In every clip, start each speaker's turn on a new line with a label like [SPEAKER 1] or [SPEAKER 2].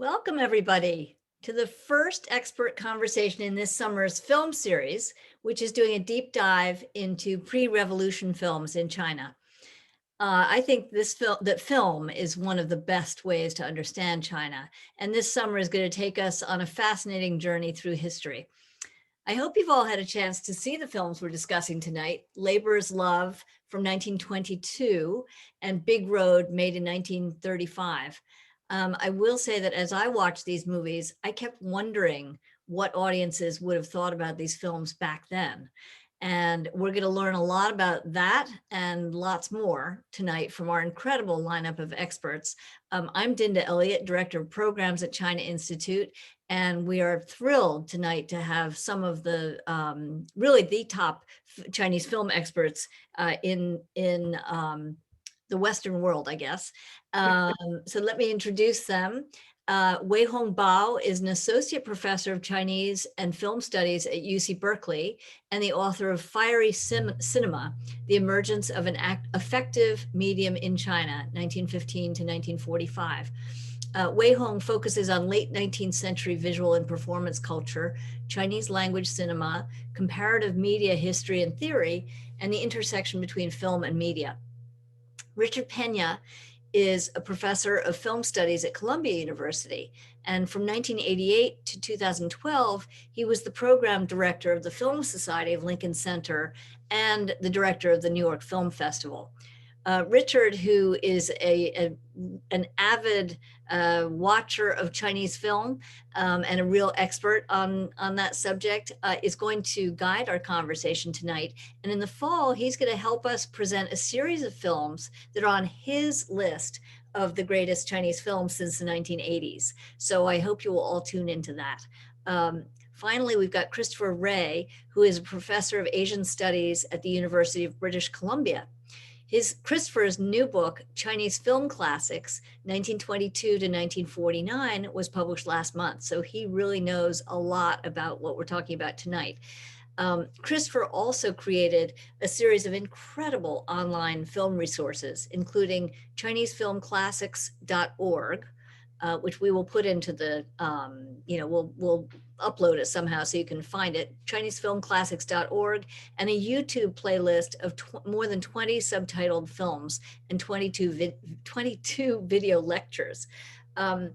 [SPEAKER 1] Welcome, everybody, to the first expert conversation in this summer's film series, which is doing a deep dive into pre-revolution films in China. I think that film is one of the best ways to understand China, and this summer is going to take us on a fascinating journey through history. I hope you've all had a chance to see the films we're discussing tonight: Labor's Love from 1922 and Big Road, made in 1935. I will say that as I watched these movies, I kept wondering what audiences would have thought about these films back then. And we're going to learn a lot about that and lots more tonight from our incredible lineup of experts. I'm Dinda Elliott, Director of Programs at China Institute, and we are thrilled tonight to have some of the really the top Chinese film experts in the Western world, I guess. So let me introduce them. Weihong Bao is an associate professor of Chinese and film studies at UC Berkeley and the author of Fiery Cinema, The Emergence of an Effective Medium in China, 1915 to 1945. Weihong focuses on late 19th century visual and performance culture, Chinese language cinema, comparative media history and theory, and the intersection between film and media. Richard Peña is a professor of film studies at Columbia University. And from 1988 to 2012, he was the program director of the Film Society of Lincoln Center and the director of the New York Film Festival. Richard, who is an avid watcher of Chinese film and a real expert on that subject, is going to guide our conversation tonight. And in the fall, he's going to help us present a series of films that are on his list of the greatest Chinese films since the 1980s. So I hope you will all tune into that. Finally, we've got Christopher Wray, who is a professor of Asian Studies at the University of British Columbia. Christopher's new book, Chinese Film Classics, 1922 to 1949, was published last month. So he really knows a lot about what we're talking about tonight. Christopher also created a series of incredible online film resources, including ChineseFilmClassics.org, which we will put into the, we'll upload it somehow so you can find it, ChineseFilmClassics.org, and a YouTube playlist of more than 20 subtitled films and 22 video lectures. I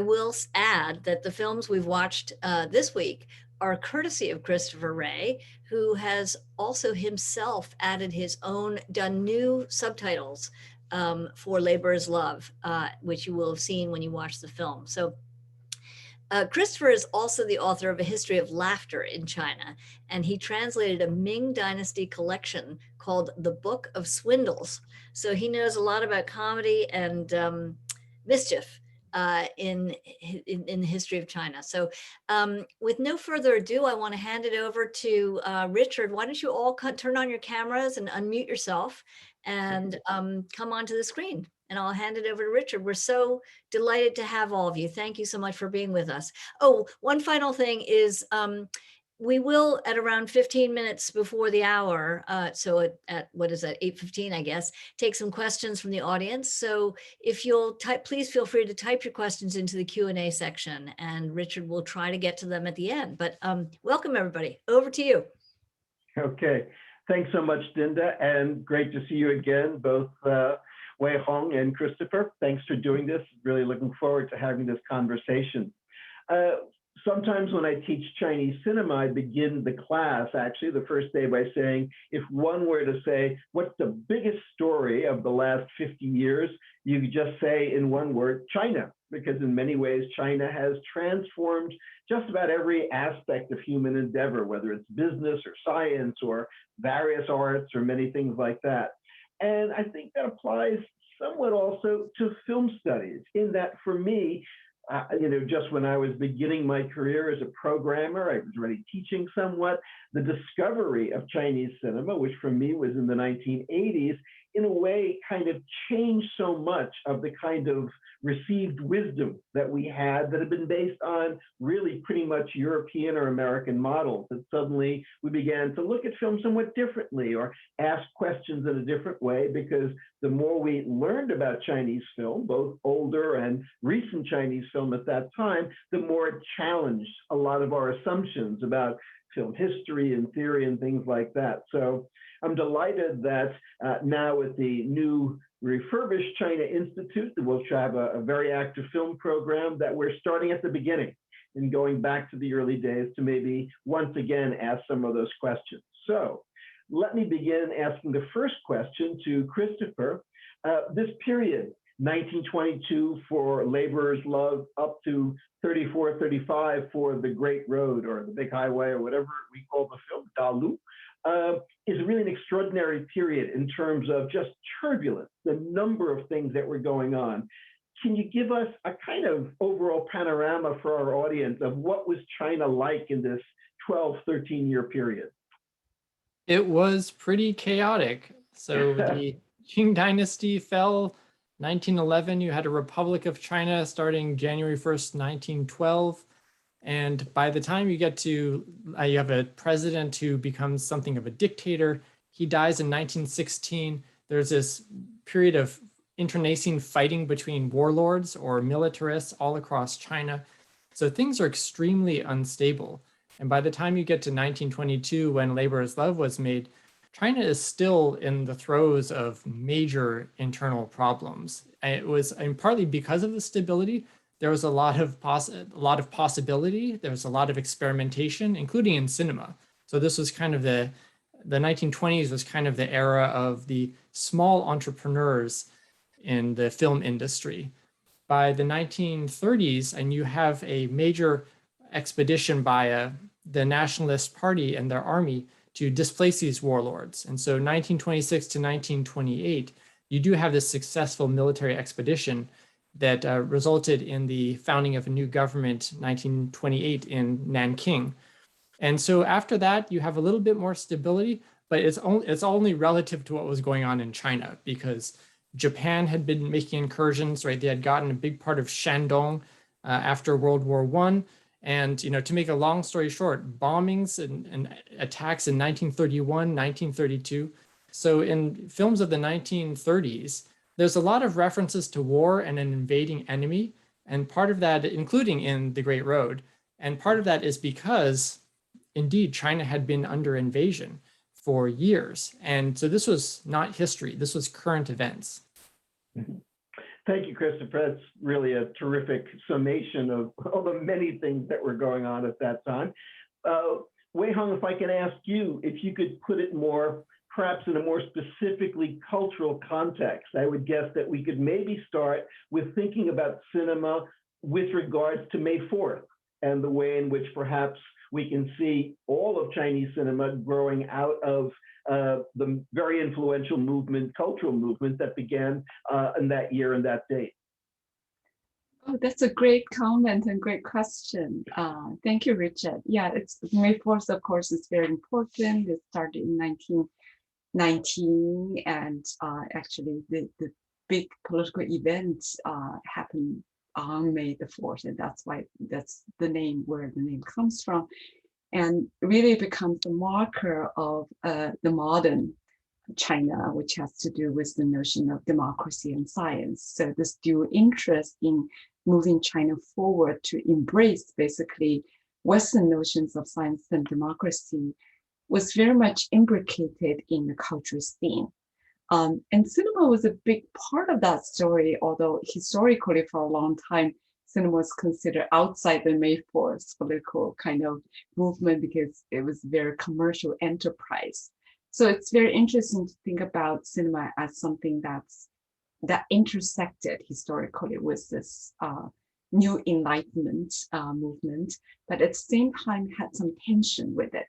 [SPEAKER 1] will add that the films we've watched this week are courtesy of Christopher Wray, who has also himself added his own, done new subtitles for Labor's Love, which you will have seen when you watch the film. So Christopher is also the author of A History of Laughter in China, and he translated a Ming Dynasty collection called The Book of Swindles. So he knows a lot about comedy and mischief in the history of China. So with no further ado, I want to hand it over to Richard. Why don't you all turn on your cameras and unmute yourself and come onto the screen, and I'll hand it over to Richard. We're so delighted to have all of you. Thank you so much for being with us. Oh, one final thing is we will, at around 15 minutes before the hour, so at what is that, 8:15, I guess, take some questions from the audience. So if you'll please feel free to type your questions into the Q&A section, and Richard will try to get to them at the end. But welcome, everybody. Over to you.
[SPEAKER 2] Okay. Thanks so much, Dinda, and great to see you again, both Weihong and Christopher. Thanks for doing this. Really looking forward to having this conversation. Sometimes when I teach Chinese cinema, I begin the class, actually, the first day by saying, if one were to say, what's the biggest story of the last 50 years, you could just say in one word, China, because in many ways, China has transformed just about every aspect of human endeavor, whether it's business or science or various arts or many things like that. And I think that applies somewhat also to film studies, in that for me, just when I was beginning my career as a programmer, I was already teaching somewhat. The discovery of Chinese cinema, which for me was in the 1980s, in a way, kind of changed so much of the kind of received wisdom that we had that had been based on really pretty much European or American models. That suddenly we began to look at film somewhat differently or ask questions in a different way, because the more we learned about Chinese film, both older and recent Chinese film at that time, the more it challenged a lot of our assumptions about film history and theory and things like that. So I'm delighted that now with the new refurbished China Institute, which have a very active film program, that we're starting at the beginning and going back to the early days to maybe once again ask some of those questions. So let me begin asking the first question to Christopher. This period, 1922 for Laborers' Love up to 34, 35 for the Great Road or the Big Highway or whatever we call the film, Dalu, is really an extraordinary period in terms of just turbulence, the number of things that were going on. Can you give us a kind of overall panorama for our audience of what was China like in this 12, 13-year period?
[SPEAKER 3] It was pretty chaotic. So the Qing dynasty fell 1911. You had a Republic of China starting January 1st, 1912. And by the time you get to, you have a president who becomes something of a dictator. He dies in 1916. There's this period of internecine fighting between warlords or militarists all across China. So things are extremely unstable. And by the time you get to 1922, when Laborers' Love was made, China is still in the throes of major internal problems. And it was, and partly because of the stability, there was a lot of possibility. There was a lot of experimentation, including in cinema. So this was kind of the 1920s was kind of the era of the small entrepreneurs in the film industry. By the 1930s, and you have a major expedition by the Nationalist Party and their army to displace these warlords. And so 1926 to 1928, you do have this successful military expedition that resulted in the founding of a new government, 1928 in Nanking. And so after that, you have a little bit more stability, but it's only relative to what was going on in China, because Japan had been making incursions, right? They had gotten a big part of Shandong after World War I. And, to make a long story short, bombings and attacks in 1931, 1932. So in films of the 1930s, there's a lot of references to war and an invading enemy. And part of that, including in The Great Road, and part of that is because, indeed, China had been under invasion for years. And so this was not history, this was current events.
[SPEAKER 2] Thank you, Christopher. That's really a terrific summation of all the many things that were going on at that time. Weihong, if I can ask you, if you could put it perhaps in a more specifically cultural context, I would guess that we could maybe start with thinking about cinema with regards to May 4th and the way in which perhaps we can see all of Chinese cinema growing out of the very influential cultural movement that began in that year and that date.
[SPEAKER 4] Oh, that's a great comment and great question. Thank you, Richard. Yeah, it's May 4th, of course, is very important. It started in 1919, and actually the big political events happened on May the 4th, and that's why that's the name, where the name comes from, and really becomes the marker of the modern China, which has to do with the notion of democracy and science. So this dual interest in moving China forward to embrace basically Western notions of science and democracy was very much imbricated in the cultural scene. And cinema was a big part of that story, although historically for a long time, cinema was considered outside the May 4th political kind of movement because it was very commercial enterprise. So it's very interesting to think about cinema as something that intersected historically with this new Enlightenment movement, but at the same time had some tension with it.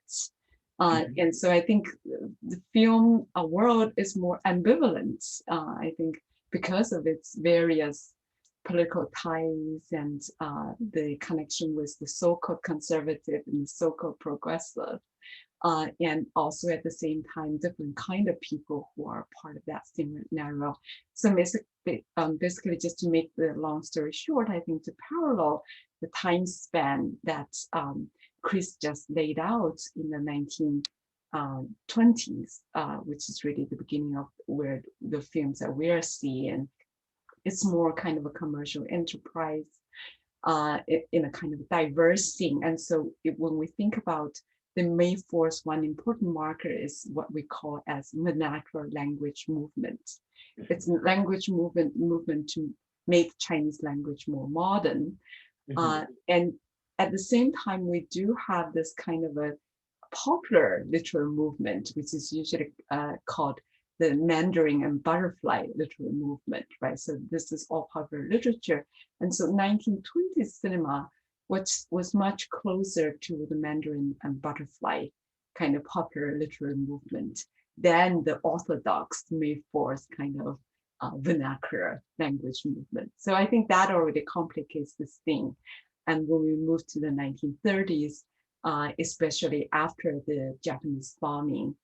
[SPEAKER 4] And so I think the film world is more ambivalent, I think, because of its various political ties and the connection with the so-called conservative and the so-called progressive. and also at the same time, different kind of people who are part of that scenario. So basically, just to make the long story short, I think to parallel the time span that Chris just laid out in the 1920s, which is really the beginning of where the films that we are seeing. It's more kind of a commercial enterprise in a kind of diverse thing. And so when we think about the May 4th, one important marker is what we call as vernacular language movement. It's a language movement to make Chinese language more modern. And at the same time, we do have this kind of a popular literary movement, which is usually called the Mandarin and butterfly literary movement, right? So this is all popular literature. And so 1920s cinema, which was much closer to the Mandarin and butterfly kind of popular literary movement than the orthodox May 4th kind of vernacular language movement. So I think that already complicates this thing. And when we move to the 1930s, especially after the Japanese bombing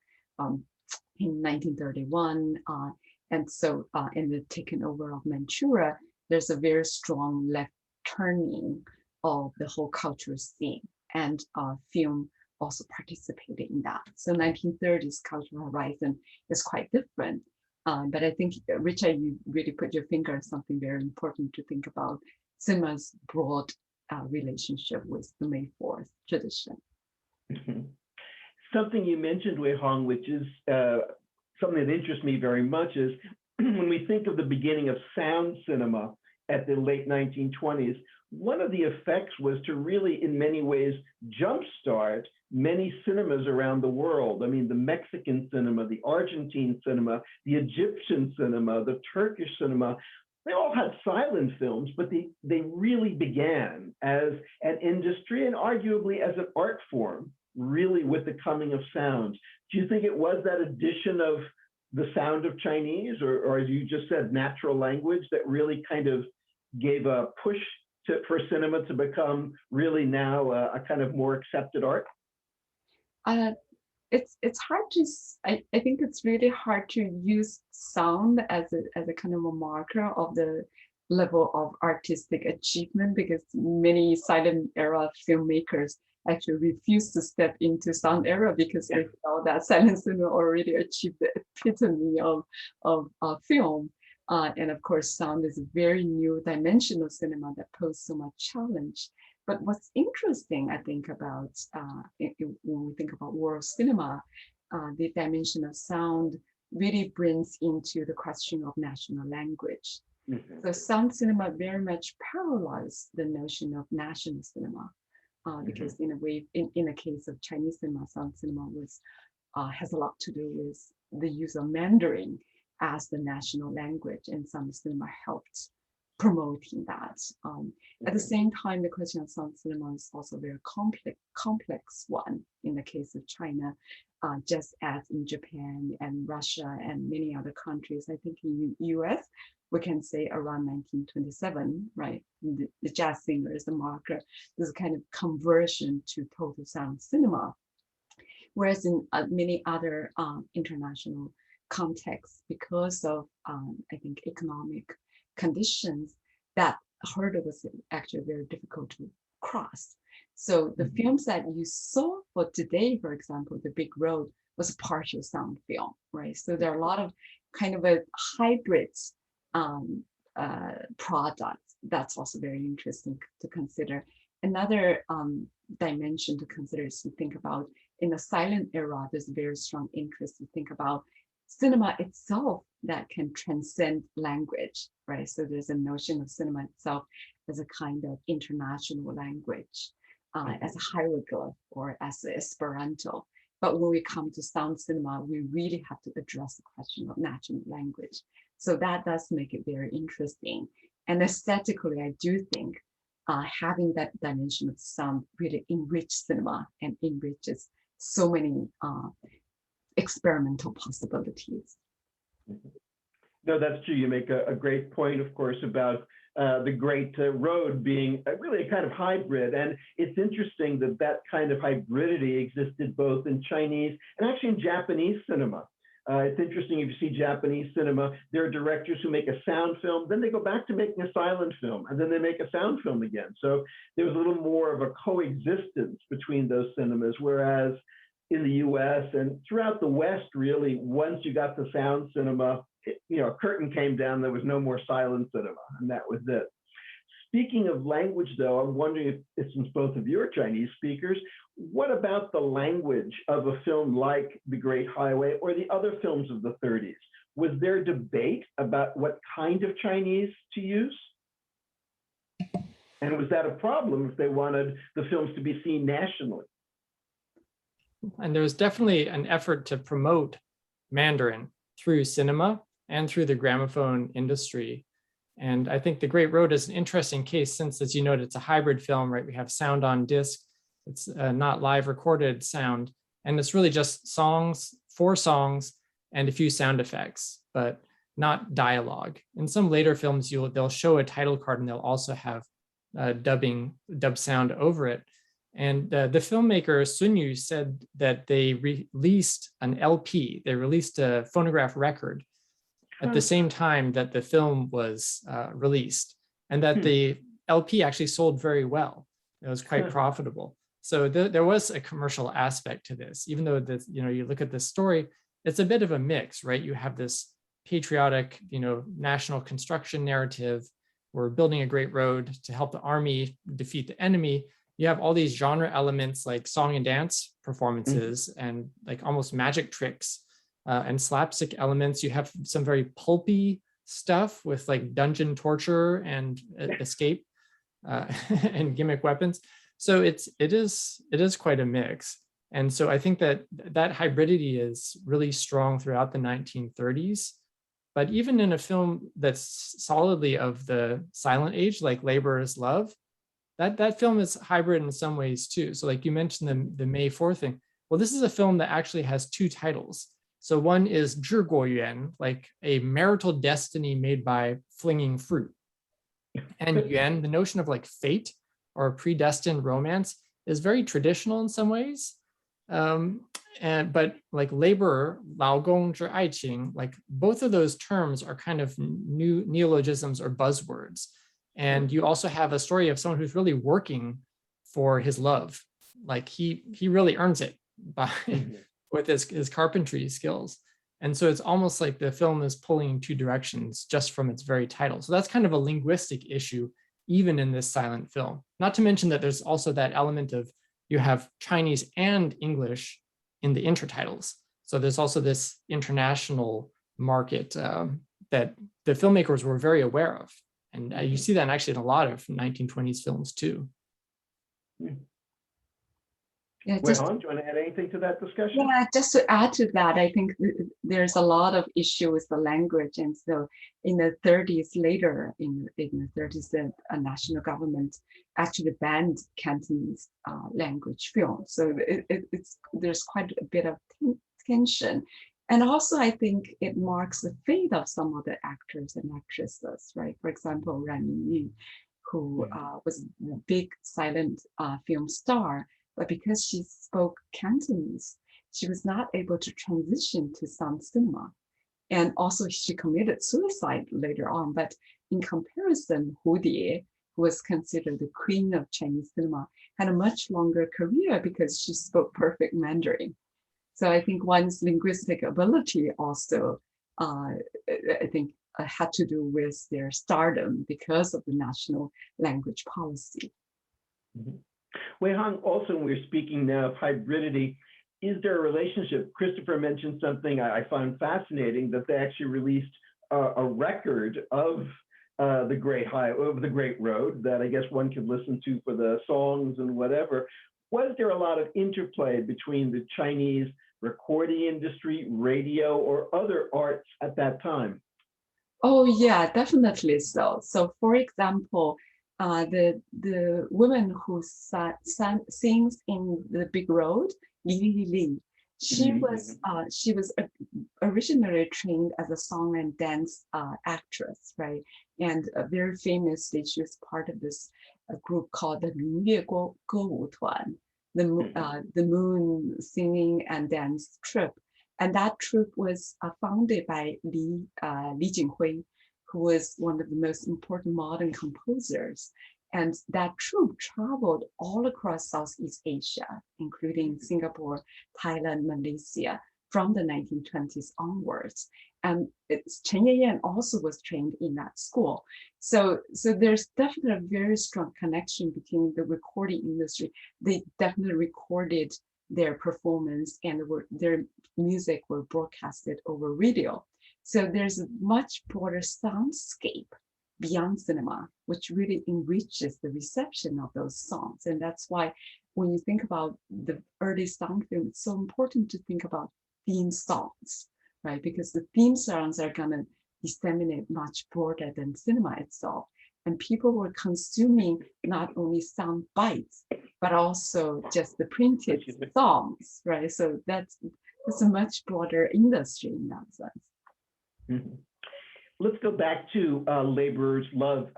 [SPEAKER 4] in 1931, and so in the taking over of Manchuria, there's a very strong left turning of the whole cultural scene, and film also participated in that. So 1930s cultural horizon is quite different. But I think, Richard, you really put your finger on something very important to think about: cinema's broad relationship with the May 4th tradition.
[SPEAKER 2] Something you mentioned, Weihong, which is something that interests me very much, is when we think of the beginning of sound cinema at the late 1920s, one of the effects was to really, in many ways, jumpstart many cinemas around the world. I mean, the Mexican cinema, the Argentine cinema, the Egyptian cinema, the Turkish cinema, they all had silent films, but they really began as an industry and arguably as an art form, really with the coming of sound. Do you think it was that addition of the sound of Chinese, or as you just said, natural language, that really kind of gave a push for cinema to become really now a kind of more accepted art?
[SPEAKER 4] It's hard to, I think it's really hard to use sound as a kind of a marker of the level of artistic achievement, because many silent era filmmakers actually refused to step into sound era because they felt that silent cinema already achieved the epitome of film. And of course, sound is a very new dimension of cinema that poses so much challenge. But what's interesting, I think, about when we think about world cinema, the dimension of sound really brings into the question of national language. So sound cinema very much parallels the notion of national cinema, because in a way, in the case of Chinese cinema, sound cinema has a lot to do with the use of Mandarin as the national language, and sound cinema helped promoting that. At the same time, the question of sound cinema is also a very complex one in the case of China, just as in Japan and Russia and many other countries. I think in the US, we can say around 1927, right? The jazz singer is the marker. There's a kind of conversion to total sound cinema. Whereas in many other international contexts, because of, I think, economic conditions, that hurdle was actually very difficult to cross. So the films that you saw for today, for example, The Big Road, was a partial sound film, right? So there are a lot of kind of a hybrid products. That's also very interesting to consider. Another dimension to consider is to think about, in the silent era, there's a very strong interest to think about cinema itself that can transcend language, right? So there's a notion of cinema itself as a kind of international language, as a hieroglyph or as Esperanto. But when we come to sound cinema, we really have to address the question of national language. So that does make it very interesting. And aesthetically, I do think having that dimension of sound really enrich cinema and enriches so many experimental possibilities.
[SPEAKER 2] No, that's true. You make a great point, of course, about the Great Road being really a kind of hybrid. And it's interesting that that kind of hybridity existed both in Chinese and actually in Japanese cinema. It's interesting if you see Japanese cinema, there are directors who make a sound film, then they go back to making a silent film, and then they make a sound film again. So there was a little more of a coexistence between those cinemas, whereas in the US and throughout the West, really, once you got the sound cinema, a curtain came down, there was no more silent cinema, and that was it. Speaking of language, though, I'm wondering if since both of you are Chinese speakers, what about the language of a film like The Great Highway or the other films of the 30s? Was there debate about what kind of Chinese to use? And was that a problem if they wanted the films to be seen nationally?
[SPEAKER 3] And there was definitely an effort to promote Mandarin through cinema and through the gramophone industry. And I think The Great Road is an interesting case since, as you noted, it's a hybrid film, right? We have sound on disc, it's not live recorded sound, and it's really just songs, 4 songs, and a few sound effects, but not dialogue. In some later films, they'll show a title card and they'll also have dub sound over it. And the filmmaker Sun Yu said that they released an LP, they released a phonograph record at the same time that the film was released, and that the LP actually sold very well. It was quite profitable. So there was a commercial aspect to this, even though you look at this story, it's a bit of a mix, right? You have this patriotic, national construction narrative. We're building a great road to help the army defeat the enemy. You have all these genre elements like song and dance performances and like almost magic tricks and slapstick elements. You have some very pulpy stuff with like dungeon torture and escape and gimmick weapons. So it is quite a mix. And so I think that hybridity is really strong throughout the 1930s. But even in a film that's solidly of the silent age, like Labor is Love, that film is hybrid in some ways too. So like you mentioned the May 4th thing. Well, this is a film that actually has 2 titles. So one is 治国园, like a marital destiny made by flinging fruit. And yuan, the notion of like fate or predestined romance, is very traditional in some ways. But like labor, 劳工之爱情, like both of those terms are kind of new neologisms or buzzwords. And you also have a story of someone who's really working for his love. Like he really earns it by with his carpentry skills. And so it's almost like the film is pulling in 2 directions just from its very title. So that's kind of a linguistic issue, even in this silent film. Not to mention that there's also that element of you have Chinese and English in the intertitles. So there's also this international market that the filmmakers were very aware of. And you see that actually in a lot of 1920s films too.
[SPEAKER 4] Yeah,
[SPEAKER 2] Weihong, do you want to add anything to that discussion?
[SPEAKER 4] Yeah, just to add to that, I think there's a lot of issue with the language. And so in the 30s, later in the 30s, the national government actually banned Cantonese language film. So there's quite a bit of tension. And also, I think it marks the fate of some of the actors and actresses, right? For example, Ran Yu, who was a big silent film star, but because she spoke Cantonese, she was not able to transition to sound cinema. And also she committed suicide later on. But in comparison, Hu Die, who was considered the queen of Chinese cinema, had a much longer career because she spoke perfect Mandarin. So I think one's linguistic ability also, I think, had to do with their stardom because of the national language policy.
[SPEAKER 2] Weihong, also when we're speaking now of hybridity, is there a relationship? Christopher mentioned something I found fascinating, that they actually released a record of the Great Road that I guess one could listen to for the songs and whatever. Was there a lot of interplay between the Chinese recording industry, radio, or other arts at that time?
[SPEAKER 4] Oh yeah, definitely so. So for example, the woman who sings in the Big Road, Li Li Li, She was originally trained as a song and dance actress, right? And very famously, she was part of this group called the 明月歌舞团, the moon singing and dance troupe. And that troupe was founded by Li Jinhui, who was one of the most important modern composers. And that troupe traveled all across Southeast Asia, including Singapore, Thailand, Malaysia, from the 1920s onwards. And Chen Yeyan also was trained in that school. So there's definitely a very strong connection between the recording industry. They definitely recorded their performance and their music were broadcasted over radio. So there's a much broader soundscape beyond cinema, which really enriches the reception of those songs. And that's why when you think about the early sound film, it's so important to think about theme songs, right? Because the theme songs are gonna disseminate much broader than cinema itself. And people were consuming not only sound bites, but also just the printed songs, right? So that's a much broader industry in that sense.
[SPEAKER 2] Mm-hmm. Let's go back to Laborer's Love.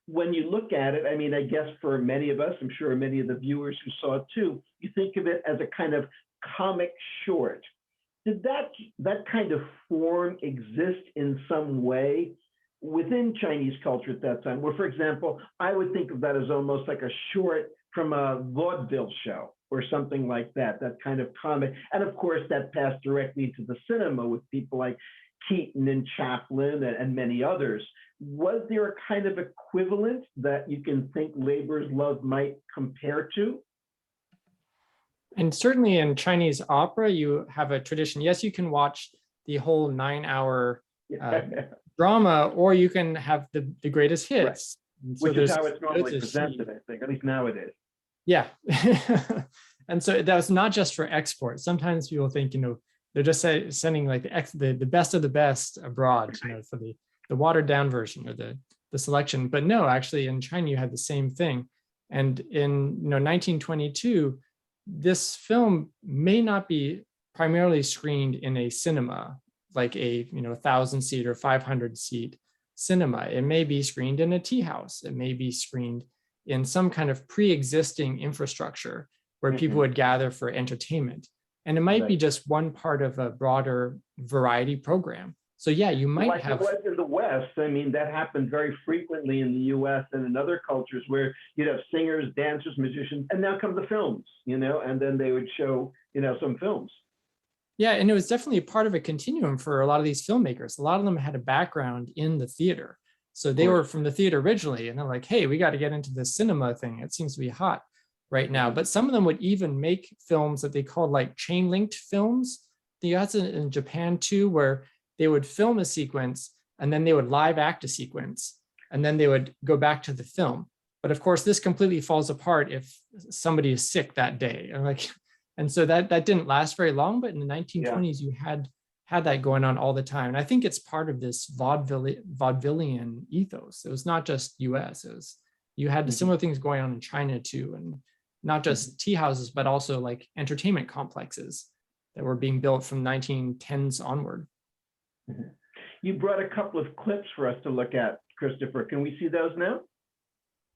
[SPEAKER 2] When you look at it, I mean, I guess for many of us, I'm sure many of the viewers who saw it too, you think of it as a kind of comic short. Did that kind of form exist in some way within Chinese culture at that time? Where, for example, I would think of that as almost like a short from a vaudeville show or something like that, that kind of comic. And of course, that passed directly to the cinema with people like Keaton and Chaplin and many others. Was there a kind of equivalent that you can think Laborer's Love might compare to?
[SPEAKER 3] And certainly in Chinese opera, you have a tradition. Yes, you can watch the whole 9-hour drama, or you can have the greatest hits.
[SPEAKER 2] Right. Which is how it's normally presented, I think, at least nowadays.
[SPEAKER 3] Yeah. And so that was not just for export. Sometimes people think, they're just sending like the best of the best abroad, for the watered down version or the selection. But no, actually in China, you had the same thing. And in 1922, this film may not be primarily screened in a cinema, like a 1,000-seat or 500-seat cinema. It may be screened in a tea house. It may be screened in some kind of pre-existing infrastructure where people would gather for entertainment. And it might be just one part of a broader variety program. So yeah, you might have.
[SPEAKER 2] Like it was in the West. I mean, that happened very frequently in the US and in other cultures where you'd have singers, dancers, musicians, and now come the films, and then they would show, some films.
[SPEAKER 3] Yeah, and it was definitely part of a continuum for a lot of these filmmakers. A lot of them had a background in the theater. So they were from the theater originally, and they're like, hey, we got to get into the cinema thing. It seems to be hot right now. But some of them would even make films that they called like chain linked films. You had it in Japan too, where they would film a sequence and then they would live act a sequence and then they would go back to the film. But of course, this completely falls apart if somebody is sick that day. And so that didn't last very long. But in the 1920s, you had that going on all the time. And I think it's part of this vaudevillian ethos. It was not just US. You had the similar things going on in China too, and not just tea houses, but also like entertainment complexes that were being built from 1910s onward.
[SPEAKER 2] You brought a couple of clips for us to look at, Christopher. Can we see those now?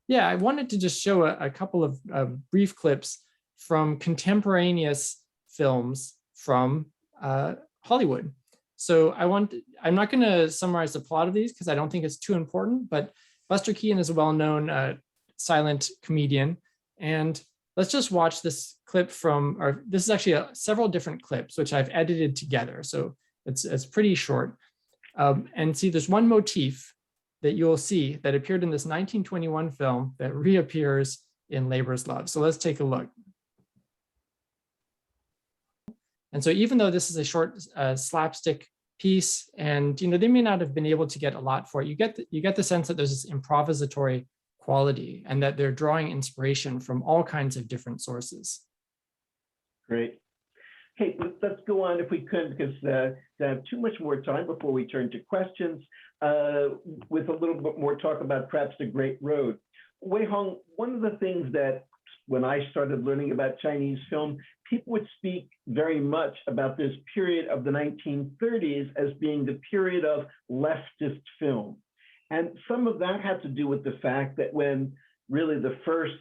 [SPEAKER 3] Yeah, I wanted to just show a couple of brief clips from contemporaneous films from Hollywood. So I'm not going to summarize the plot of these because I don't think it's too important, but Buster Keaton is a well-known silent comedian. And let's just watch this clip this is actually several different clips, which I've edited together. So it's pretty short. And see, there's one motif that you'll see that appeared in this 1921 film that reappears in Laborer's Love. So let's take a look. And so even though this is a short slapstick piece, and they may not have been able to get a lot for it, you get the sense that there's this improvisatory quality and that they're drawing inspiration from all kinds of different sources.
[SPEAKER 2] Great. Okay, let's go on if we could, because I have too much more time before we turn to questions, with a little bit more talk about perhaps the Great Road. Weihong, one of the things that when I started learning about Chinese film people would speak very much about this period of the 1930s as being the period of leftist film. And some of that had to do with the fact that when really the first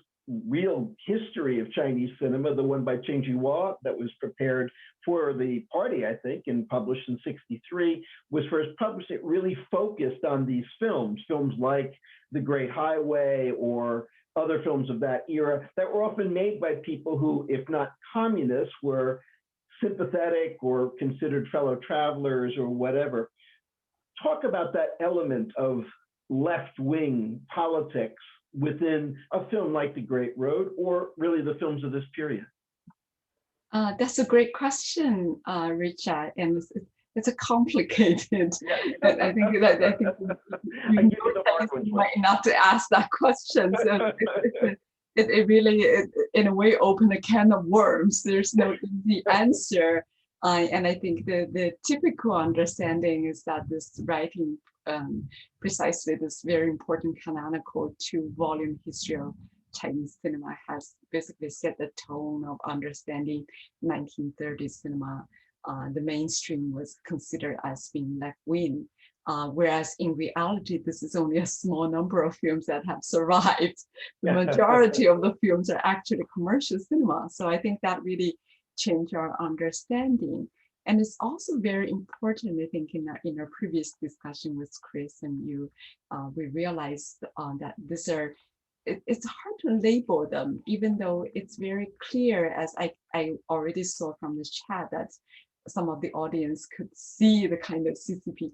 [SPEAKER 2] real history of Chinese cinema, the one by Chen Jihua that was prepared for the party, I think, and published in '63, was first published, it really focused on these films like The Great Highway or other films of that era that were often made by people who, if not communists, were sympathetic or considered fellow travelers or whatever. Talk about that element of left-wing politics within a film like The Great Road, or really the films of this period?
[SPEAKER 4] That's a great question, Richard, and it's a complicated. I think
[SPEAKER 2] I give you the hard one.
[SPEAKER 4] you might not to ask that question. So it really, in a way, opened a can of worms. There's no easy answer. And I think the typical understanding is that this writing, precisely this very important canonical 2-volume history of Chinese cinema, has basically set the tone of understanding 1930s cinema. The mainstream was considered as being left-wing, whereas in reality, this is only a small number of films that have survived. The majority of the films are actually commercial cinema. So I think that really changed our understanding. And it's also very important, I think, in our previous discussion with Chris and you, we realized that these are, it's hard to label them, even though it's very clear, as I already saw from the chat, that some of the audience could see the kind of CCP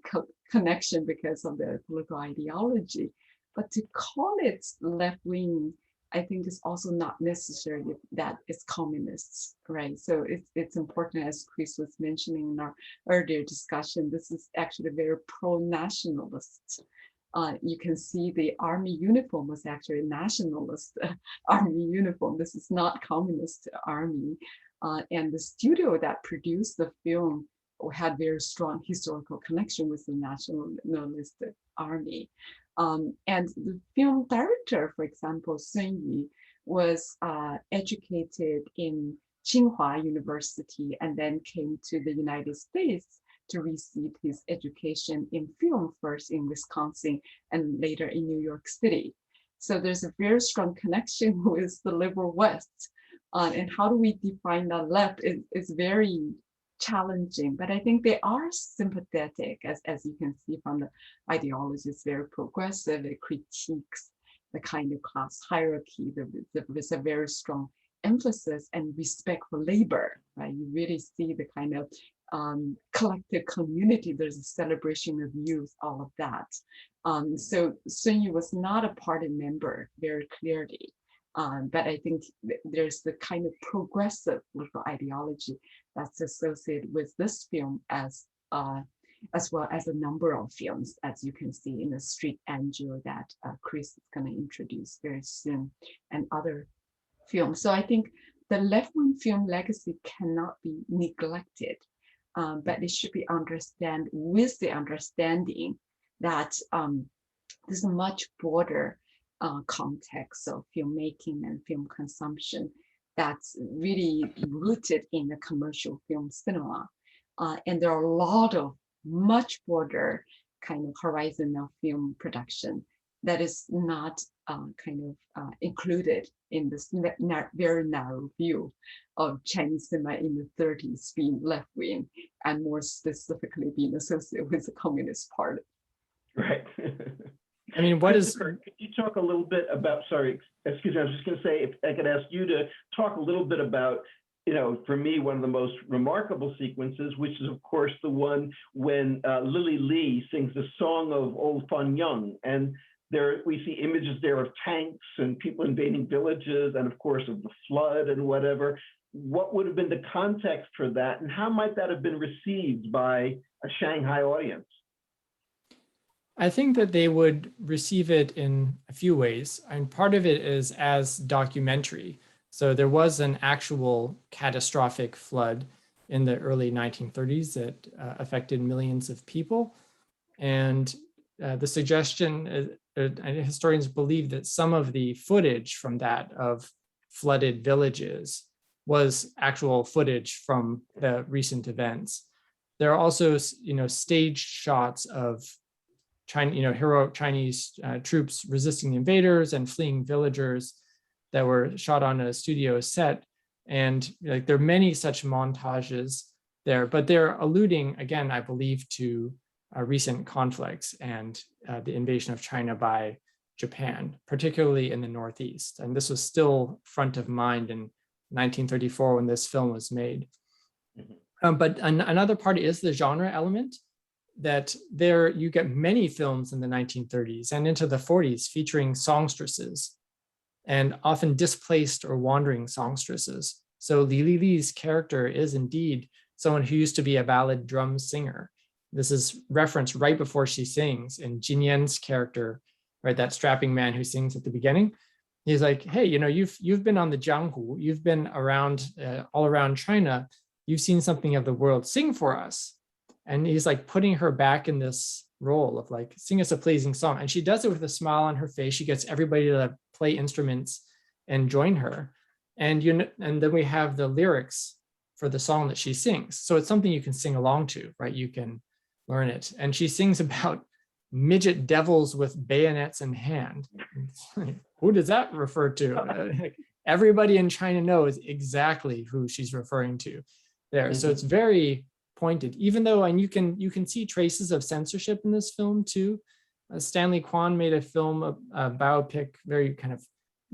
[SPEAKER 4] connection because of the political ideology. But to call it left-wing, I think is also not necessarily that it's communists, right? So it's important, as Chris was mentioning in our earlier discussion, this is actually very pro-nationalist. You can see the army uniform was actually a nationalist army uniform. This is not communist army. And the studio that produced the film had very strong historical connection with the nationalistic army. And the film director, for example, Sun Yu, was educated in Tsinghua University and then came to the United States to receive his education in film, first in Wisconsin and later in New York City. So there's a very strong connection with the liberal West. And how do we define that left is very challenging, but I think they are sympathetic, as you can see from the ideology. It's very progressive. It critiques the kind of class hierarchy. There's a very strong emphasis and respect for labor, right? You really see the kind of collective community. There's a celebration of youth, all of that. So Sun Yu was not a party member, very clearly. But I think there's the kind of progressive political ideology that's associated with this film, as well as a number of films, as you can see in the Street Angel that Chris is going to introduce very soon, and other films. So I think the left-wing film legacy cannot be neglected, but it should be understood with the understanding that there's a much broader context of filmmaking and film consumption that's really rooted in the commercial film cinema. And there are a lot of much broader kind of horizon of film production that is not included in this very narrow view of Chinese cinema in the 30s being left-wing, and more specifically being associated with the Communist Party.
[SPEAKER 2] Right.
[SPEAKER 3] I mean, what is...
[SPEAKER 2] Could you talk a little bit about, sorry, excuse me, I was just going to say, if I could ask you to talk a little bit about, you know, for me, one of the most remarkable sequences, which is, of course, the one when Lily Lee sings the song of Old Fun Young. And there we see images there of tanks and people invading villages, and of course, of the flood and whatever. What would have been the context for that, and how might that have been received by a Shanghai audience?
[SPEAKER 3] I think that they would receive it in a few ways. And part of it is as documentary. So there was an actual catastrophic flood in the early 1930s that affected millions of people. And the suggestion, historians believe that some of the footage from that of flooded villages was actual footage from the recent events. There are also, staged shots of China, heroic Chinese troops resisting the invaders and fleeing villagers that were shot on a studio set. And there are many such montages there, but they're alluding, again, I believe, to recent conflicts and the invasion of China by Japan, particularly in the Northeast. And this was still front of mind in 1934 when this film was made. But another part is the genre element, that there you get many films in the 1930s and into the 40s featuring songstresses, and often displaced or wandering songstresses. So Li Li's character is indeed someone who used to be a ballad drum singer. This is referenced right before she sings in Jin Yan's character, right? That strapping man who sings at the beginning. He's like, hey, you've been on the Jianghu, you've been around all around China, you've seen something of the world, sing for us. And he's like putting her back in this role of like, sing us a pleasing song. And she does it with a smile on her face. She gets everybody to play instruments and join her. And then we have the lyrics for the song that she sings. So it's something you can sing along to, right? You can learn it. And she sings about midget devils with bayonets in hand. Who does that refer to? Everybody in China knows exactly who she's referring to there. Mm-hmm. So it's very pointed, even though, and you can see traces of censorship in this film too. Stanley Kwan made a film, a biopic, very kind of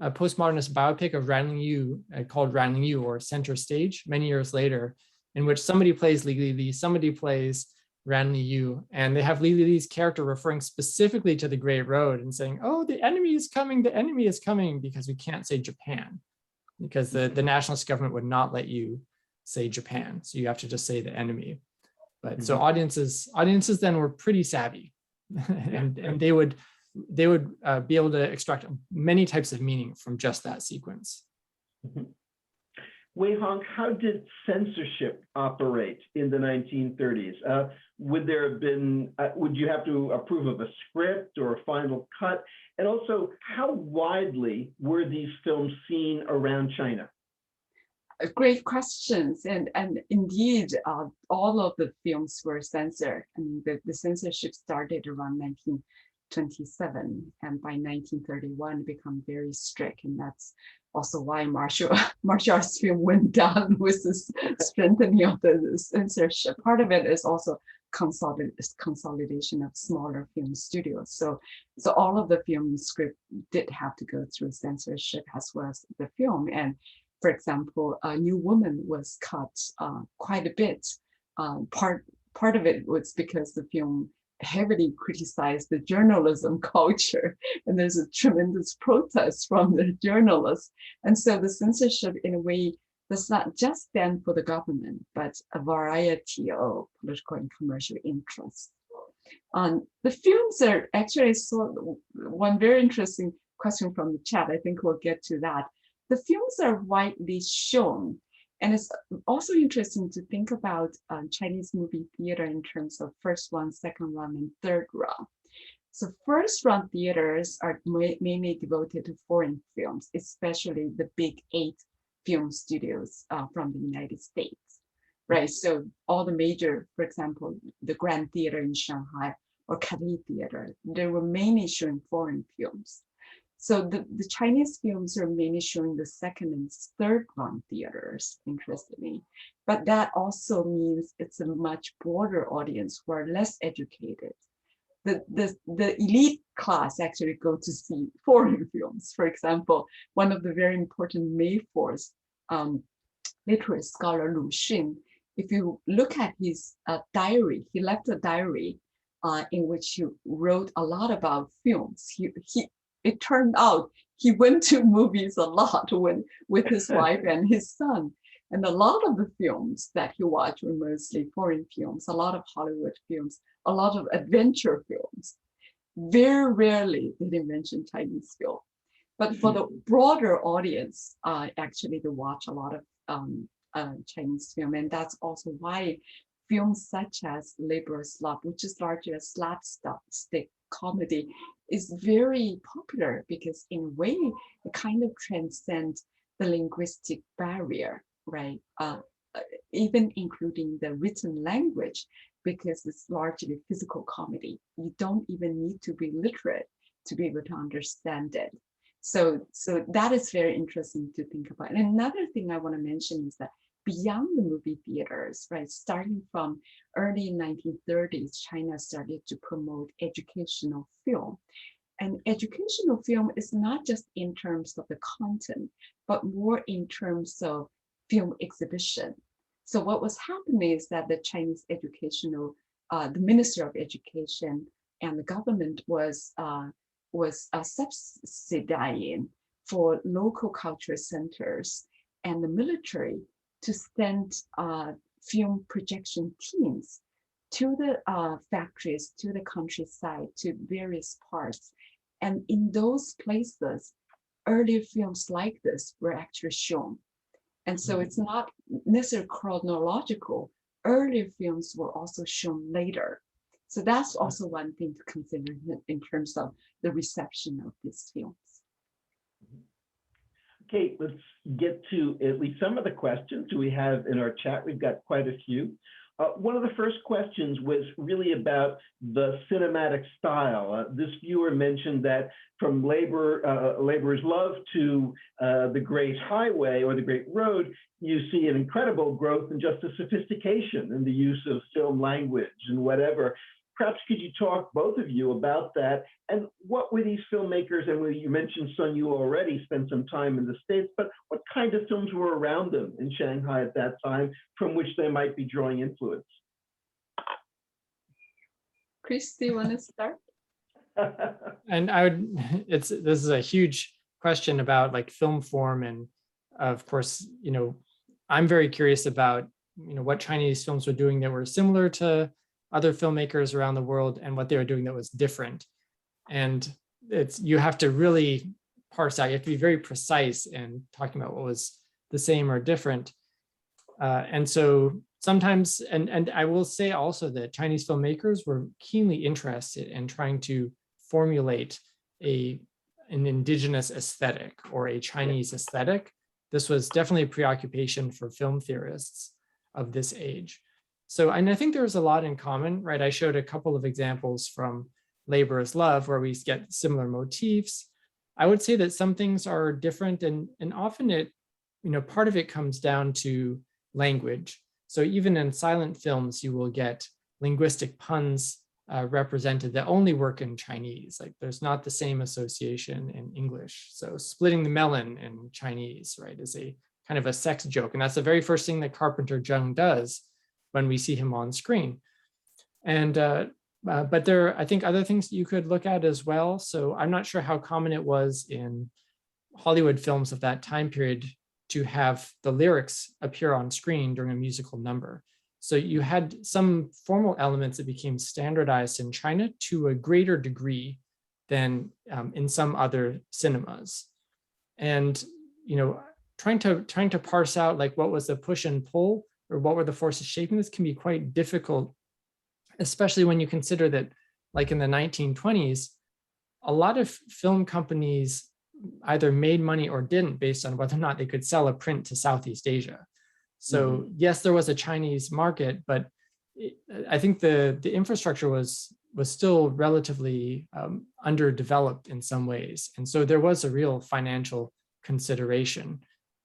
[SPEAKER 3] a postmodernist biopic of Ranling Yu called Ranling Yu, or Center Stage, many years later, in which somebody plays Li Li, somebody plays Ranling Yu, and they have Li Li's character referring specifically to the Great Road and saying, oh, the enemy is coming, because we can't say Japan, because the nationalist government would not let you say Japan. So you have to just say the enemy. But so audiences then were pretty savvy, and they would be able to extract many types of meaning from just that sequence.
[SPEAKER 2] Weihong, how did censorship operate in the 1930s? Would you have to approve of a script or a final cut? And also, how widely were these films seen around China?
[SPEAKER 4] Great questions, and indeed, all of the films were censored. I mean, the censorship started around 1927, and by 1931 become very strict, and that's also why martial arts film went down with this strengthening of the censorship. Part of it is also consolidation of smaller film studios. So all of the film script did have to go through censorship as well as the film. And for example, A New Woman was cut quite a bit. Part of it was because the film heavily criticized the journalism culture, and there's a tremendous protest from the journalists. And so the censorship, in a way, does not just stand for the government, but a variety of political and commercial interests. The films are actually, so one very interesting question from the chat, I think we'll get to that. The films are widely shown, and it's also interesting to think about Chinese movie theater in terms of first run, second run, and third run. So first run theaters are mainly devoted to foreign films, especially the big 8 film studios from the United States, right? So all the major, for example, the Grand Theater in Shanghai or Cathay Theater, they were mainly showing foreign films. So the Chinese films are mainly showing the second and third run theaters, interestingly. But that also means it's a much broader audience who are less educated. The elite class actually go to see foreign films. For example, one of the very important May 4th literary scholar Lu Xun, if you look at his diary, he left a diary in which he wrote a lot about films. It turned out he went to movies a lot with his wife and his son. And a lot of the films that he watched were mostly foreign films, a lot of Hollywood films, a lot of adventure films. Very rarely did he mention Chinese film. But for the broader audience, actually they watch a lot of Chinese film. And that's also why films such as Labor's Love, which is largely a slapstick comedy, is very popular because in a way, it kind of transcends the linguistic barrier, right? Even including the written language, because it's largely physical comedy. You don't even need to be literate to be able to understand it. So that is very interesting to think about. And another thing I want to mention is that beyond the movie theaters, right, starting from early 1930s, China started to promote educational film. And educational film is not just in terms of the content, but more in terms of film exhibition. So what was happening is that the Chinese the Minister of Education and the government was subsidizing for local cultural centers and the military to send film projection teams to the factories, to the countryside, to various parts. And in those places, earlier films like this were actually shown. And so it's not necessarily chronological. Earlier films were also shown later. So that's also one thing to consider in terms of the reception of these films.
[SPEAKER 2] Okay, let's get to at least some of the questions we have in our chat. We've got quite a few. One of the first questions was really about the cinematic style. This viewer mentioned that from Labor's Love to The Great Highway or The Great Road, you see an incredible growth in just the sophistication and the use of film language and whatever. Perhaps could you talk, both of you, about that? And what were these filmmakers, and you mentioned Sun Yu already spent some time in the States, but what kind of films were around them in Shanghai at that time from which they might be drawing influence?
[SPEAKER 4] Chris, do you want to start?
[SPEAKER 3] And this is a huge question about like film form. And of course, I'm very curious about, what Chinese films were doing that were similar to other filmmakers around the world and what they were doing that was different. And you have to really parse out, you have to be very precise in talking about what was the same or different. And so sometimes, and I will say also that Chinese filmmakers were keenly interested in trying to formulate an indigenous aesthetic or a Chinese aesthetic. This was definitely a preoccupation for film theorists of this age. So, and I think there's a lot in common, right? I showed a couple of examples from Labor's Love where we get similar motifs. I would say that some things are different, and often part of it comes down to language. So even in silent films, you will get linguistic puns represented that only work in Chinese. Like there's not the same association in English. So splitting the melon in Chinese, right, is a kind of a sex joke. And that's the very first thing that Carpenter Zheng does when we see him on screen. And but there are, I think, other things you could look at as well. So I'm not sure how common it was in Hollywood films of that time period to have the lyrics appear on screen during a musical number. So you had some formal elements that became standardized in China to a greater degree than in some other cinemas. And trying to parse out like what was the push and pull or what were the forces shaping this can be quite difficult, especially when you consider that, like in the 1920s, a lot of film companies either made money or didn't based on whether or not they could sell a print to Southeast Asia. So yes, there was a Chinese market, but I think the infrastructure was still relatively underdeveloped in some ways. And so there was a real financial consideration.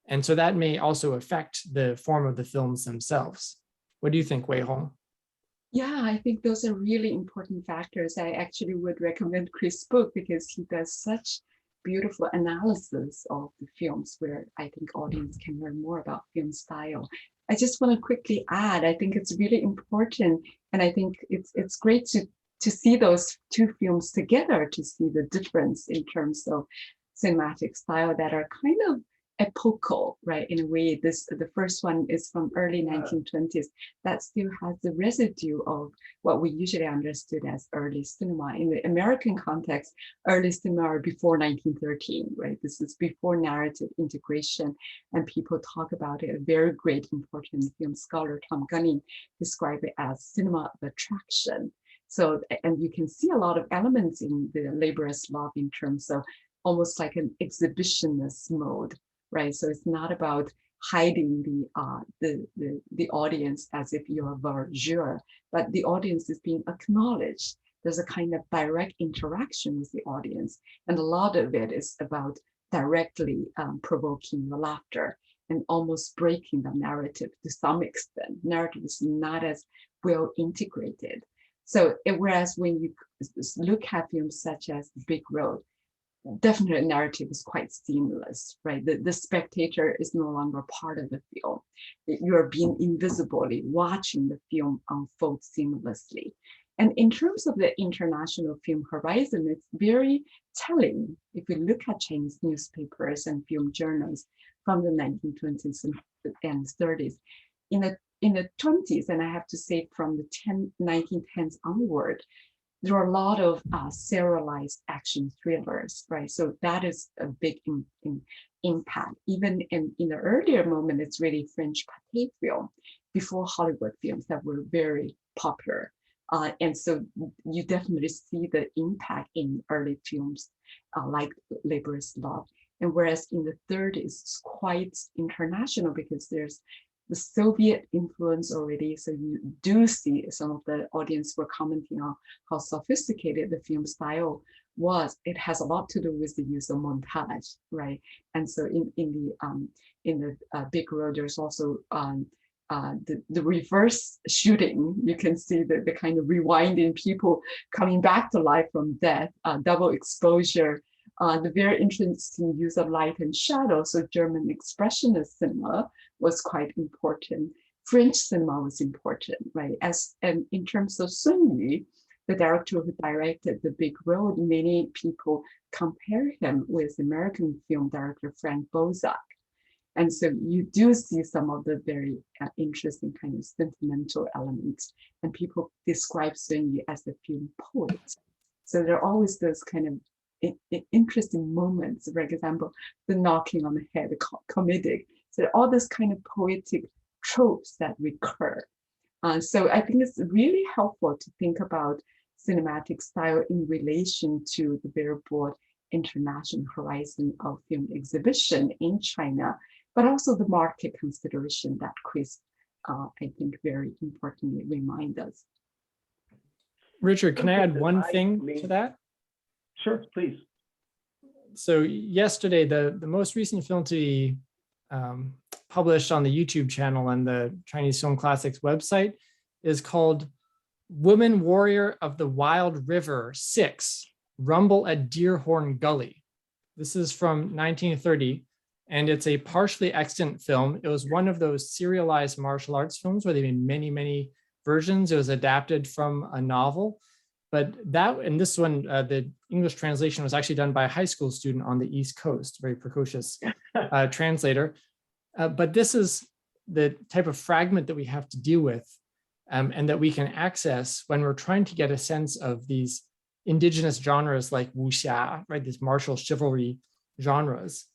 [SPEAKER 3] And so that may also affect the form of the films themselves. What do you think, Weihong?
[SPEAKER 4] Yeah, I think those are really important factors. I actually would recommend Chris' book because he does such beautiful analysis of the films where I think audience can learn more about film style. I just want to quickly add, I think it's really important, and I think it's great to see those two films together to see the difference in terms of cinematic style that are kind of epochal, right? In a way, the first one is from early 1920s that still has the residue of what we usually understood as early cinema. In the American context, early cinema are before 1913, right? This is before narrative integration, and people talk about it. A very great, important film scholar, Tom Gunning, described it as cinema of attraction. So, and you can see a lot of elements in the Labor's Love in terms of almost like an exhibitionist mode, right? So it's not about hiding the audience as if you're a voyeur, but the audience is being acknowledged. There's a kind of direct interaction with the audience, and a lot of it is about directly provoking the laughter and almost breaking the narrative to some extent. Narrative is not as well integrated. So whereas when you look at films such as Big Road, definitely narrative is quite seamless, right? The spectator is no longer part of the film. You're being invisibly watching the film unfold seamlessly. And in terms of the international film horizon, it's very telling. If we look at Chinese newspapers and film journals from the 1920s and 30s, in the 20s, and I have to say from the 1910s onward, there are a lot of serialized action thrillers, right? So that is a big impact. Even in the earlier moment, it's really French paté film before Hollywood films that were very popular. And so you definitely see the impact in early films like Labor's Love. And whereas in the 30s, it's quite international because there's the Soviet influence already. So you do see some of the audience were commenting on how sophisticated the film style was. It has a lot to do with the use of montage, right? And so in the Big Road, there's also the reverse shooting. You can see the kind of rewinding, people coming back to life from death, double exposure, the very interesting use of light and shadow. So German expressionist cinema was quite important. French cinema was important, right? And in terms of Sun Yu, the director who directed The Big Road, many people compare him with American film director Frank Bozak. And so you do see some of the very interesting kind of sentimental elements, and people describe Sun Yu as the film poet. So there are always those kind of interesting moments. For example, the knocking on the head, comedic. So all this kind of poetic tropes that recur. So I think it's really helpful to think about cinematic style in relation to the very broad international horizon of film exhibition in China, but also the market consideration that Chris, I think, very importantly remind us.
[SPEAKER 3] Richard, can I add one thing to that?
[SPEAKER 2] Sure, please.
[SPEAKER 3] So yesterday, the most recent film to be published on the YouTube channel and the Chinese Film Classics website is called Woman Warrior of the Wild River 6, Rumble at Deerhorn Gully. This is from 1930, and it's a partially extant film. It was one of those serialized martial arts films where they made many, many versions. It was adapted from a novel. But that, and this one, the English translation was actually done by a high school student on the East Coast, very precocious translator. But this is the type of fragment that we have to deal with and that we can access when we're trying to get a sense of these indigenous genres like wuxia, right? These martial chivalry genres.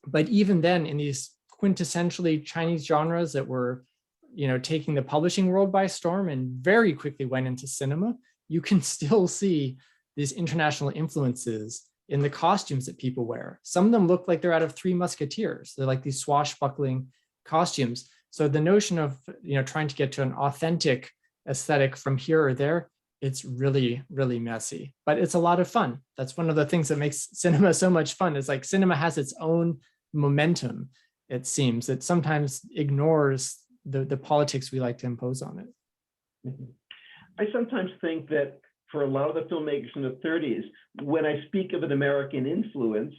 [SPEAKER 3] But even then, in these quintessentially Chinese genres that were, taking the publishing world by storm and very quickly went into cinema, you can still see these international influences in the costumes that people wear. Some of them look like they're out of Three Musketeers. They're like these swashbuckling costumes. So the notion of trying to get to an authentic aesthetic from here or there, it's really, really messy, but it's a lot of fun. That's one of the things that makes cinema so much fun, is like cinema has its own momentum, it seems. It sometimes ignores the politics we like to impose on it.
[SPEAKER 2] Mm-hmm. I sometimes think that for a lot of the filmmakers in the 30s, when I speak of an American influence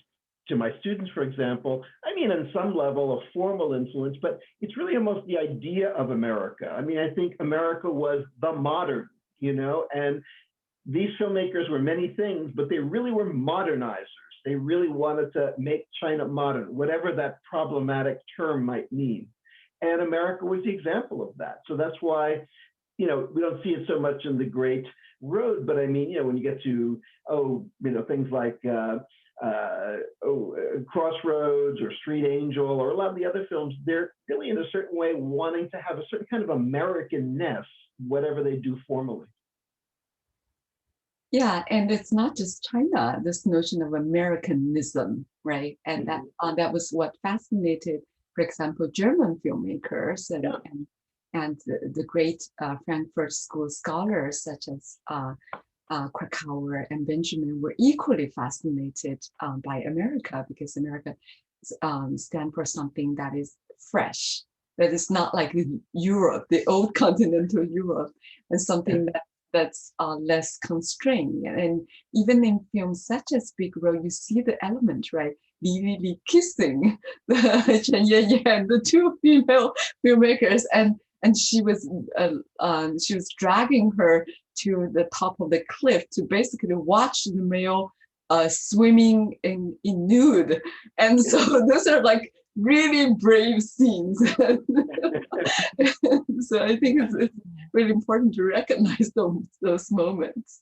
[SPEAKER 2] to my students, for example, I mean on some level a formal influence, but it's really almost the idea of America. I mean, I think America was the modern, and these filmmakers were many things, but they really were modernizers. They really wanted to make China modern, whatever that problematic term might mean. And America was the example of that. So that's why we don't see it so much in The Great Road, but I mean, when you get to, things like Crossroads or Street Angel or a lot of the other films, they're really in a certain way wanting to have a certain kind of American-ness, whatever they do formally.
[SPEAKER 4] Yeah, and it's not just China, this notion of Americanism, right? And that was what fascinated for example, German filmmakers and the great Frankfurt School scholars such as Krakauer and Benjamin were equally fascinated by America, because America stand for something that is fresh, that is not like Europe, the old continental Europe, and something that's less constrained. And even in films such as Big Road, you see the element, right? Li kissing Chen Ye and the two female filmmakers, and she was dragging her to the top of the cliff to basically watch the male swimming in nude. And so those are like really brave scenes. So I think it's really important to recognize those moments.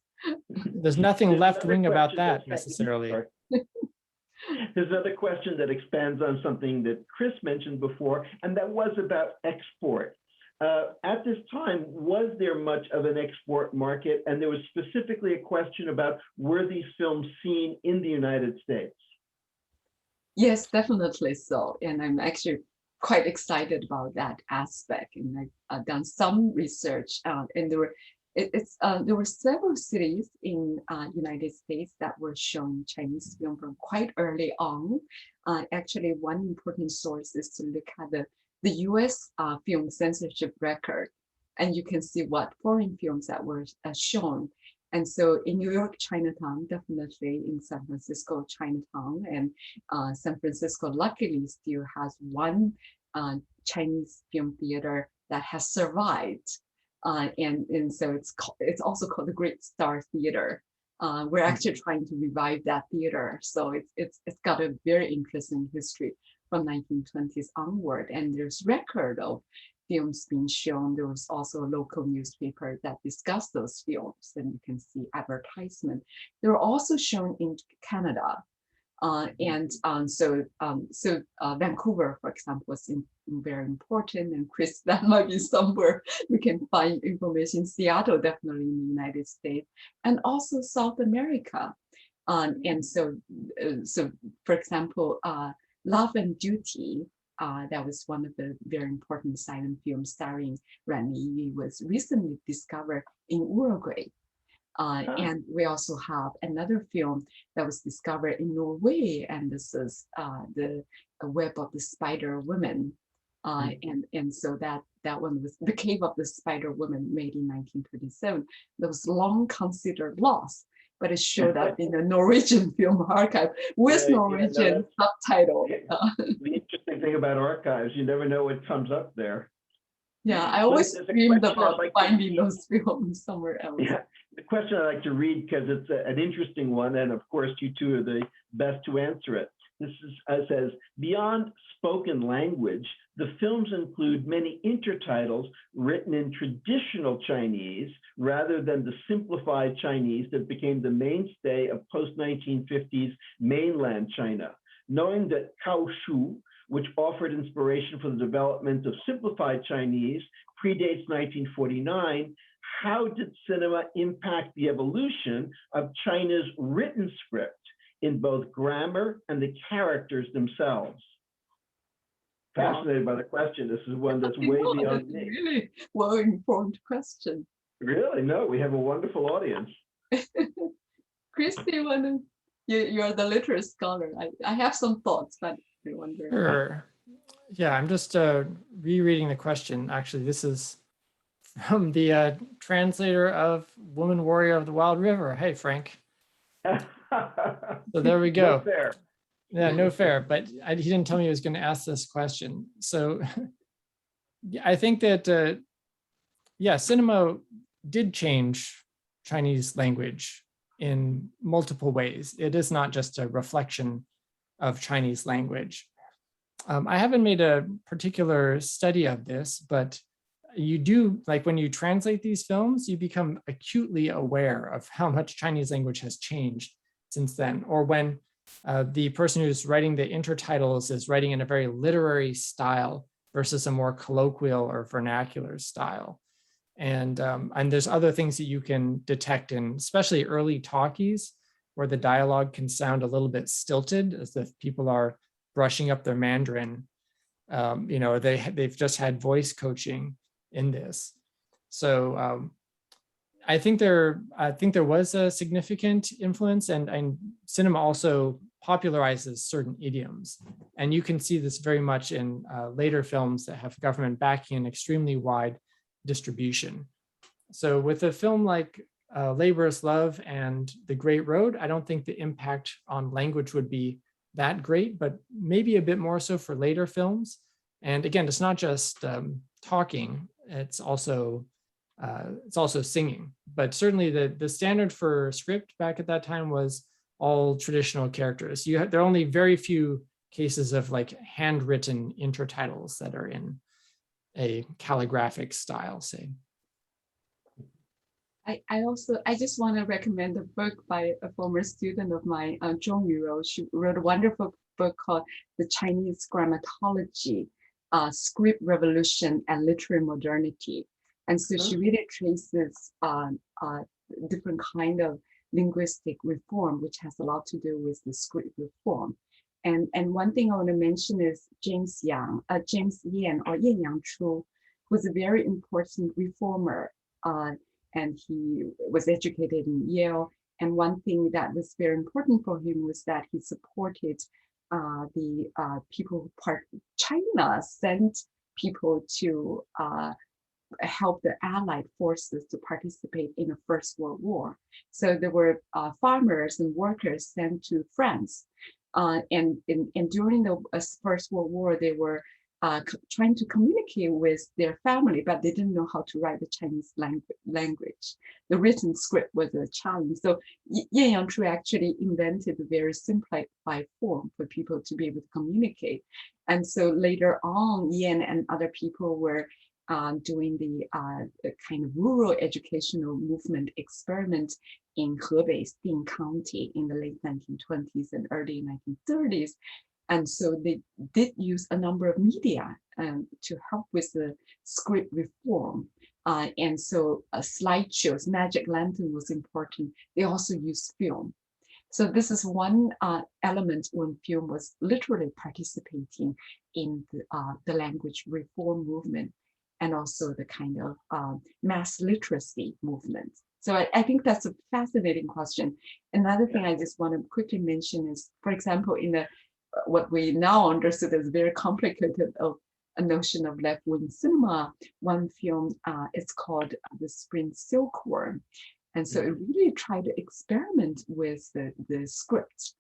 [SPEAKER 3] There's nothing left-wing about that necessarily.
[SPEAKER 2] There's another question that expands on something that Chris mentioned before, and that was about export. At this time, was there much of an export market? And there was specifically a question about, were these films seen in the United States?
[SPEAKER 4] Yes, definitely so. And I'm actually quite excited about that aspect. And I've done some research, and there were several cities in United States that were showing Chinese film from quite early on. Actually, one important source is to look at the US film censorship record, and you can see what foreign films that were shown. And so in New York, Chinatown, definitely in San Francisco, Chinatown, and San Francisco luckily still has one Chinese film theater that has survived. And so it's also called the Great Star Theater. We're actually trying to revive that theater. So it's got a very interesting history from 1920s onward. And there's record of films being shown. There was also a local newspaper that discussed those films, and you can see advertisement. They were also shown in Canada. So Vancouver, for example, was very important. And Chris, that might be somewhere we can find information. Seattle, definitely in the United States, and also South America. And so for example, Love and Duty, that was one of the very important silent films starring Randy Yi, was recently discovered in Uruguay. And we also have another film that was discovered in Norway, and this is the Web of the Spider Woman. And so that one was The Cave of the Spider Woman, made in 1937. That was long considered lost, but it showed up in the Norwegian film archive with Norwegian subtitle.
[SPEAKER 2] The interesting thing about archives, you never know what comes up there.
[SPEAKER 4] Yeah, I always dreamed about finding those films somewhere else.
[SPEAKER 2] Yeah, the question I like to read, because it's an interesting one, and of course you two are the best to answer it. This says, beyond spoken language, the films include many intertitles written in traditional Chinese rather than the simplified Chinese that became the mainstay of post-1950s mainland China. Knowing that Kaoshu, which offered inspiration for the development of simplified Chinese, predates 1949, how did cinema impact the evolution of China's written script in both grammar and the characters themselves? Fascinated by the question. This is one that's way beyond me.
[SPEAKER 4] Really well-informed question.
[SPEAKER 2] Really? No, we have a wonderful audience.
[SPEAKER 4] Christy, you're the literary scholar. I have some thoughts, but I wonder.
[SPEAKER 3] Sure. Yeah, I'm just rereading the question. Actually, this is from the translator of Woman Warrior of the Wild River. Hey, Frank. So there we go.
[SPEAKER 2] No fair.
[SPEAKER 3] Yeah, no fair, but he didn't tell me he was going to ask this question. So I think that, yeah, cinema did change Chinese language in multiple ways. It is not just a reflection of Chinese language. I haven't made a particular study of this, but you do, like when you translate these films, you become acutely aware of how much Chinese language has changed since then. Or when the person who's writing the intertitles is writing in a very literary style versus a more colloquial or vernacular style. And there's other things that you can detect in, especially early talkies, where the dialogue can sound a little bit stilted, as if people are brushing up their Mandarin. they've just had voice coaching in this. So I think there was a significant influence, and cinema also popularizes certain idioms. And you can see this very much in later films that have government backing and extremely wide distribution. So with a film like Laborious Love and The Great Road, I don't think the impact on language would be that great, but maybe a bit more so for later films. And again, it's not just talking, it's also singing. But certainly the standard for script back at that time was all traditional characters. There are only very few cases of like handwritten intertitles that are in a calligraphic style, say.
[SPEAKER 4] I just want to recommend a book by a former student of mine, Zhong Yu. She wrote a wonderful book called The Chinese Grammatology, Script Revolution and Literary Modernity. And so she really traces different kind of linguistic reform, which has a lot to do with the script reform. And one thing I want to mention is James Yan or Yan Yang-chu, who's a very important reformer. And he was educated in Yale. And one thing that was very important for him was that he supported the people who China sent people to help the Allied forces to participate in the First World War. So there were farmers and workers sent to France. And during the First World War, they were trying to communicate with their family, but they didn't know how to write the Chinese language. The written script was a challenge. So Yan Yang-chu actually invented a very simplified form for people to be able to communicate. And so later on, Yan and other people were doing the kind of rural educational movement experiment in Hebei, Ding County in the late 1920s and early 1930s. And so they did use a number of media to help with the script reform. And so slideshows, Magic Lantern was important. They also used film. So this is one element when film was literally participating in the language reform movement, and also the kind of mass literacy movement. So I think that's a fascinating question. Another thing I just want to quickly mention is, for example, in the what we now understood as very complicated of a notion of left-wing cinema, one film is called The Spring Silkworm. And so it really tried to experiment with the script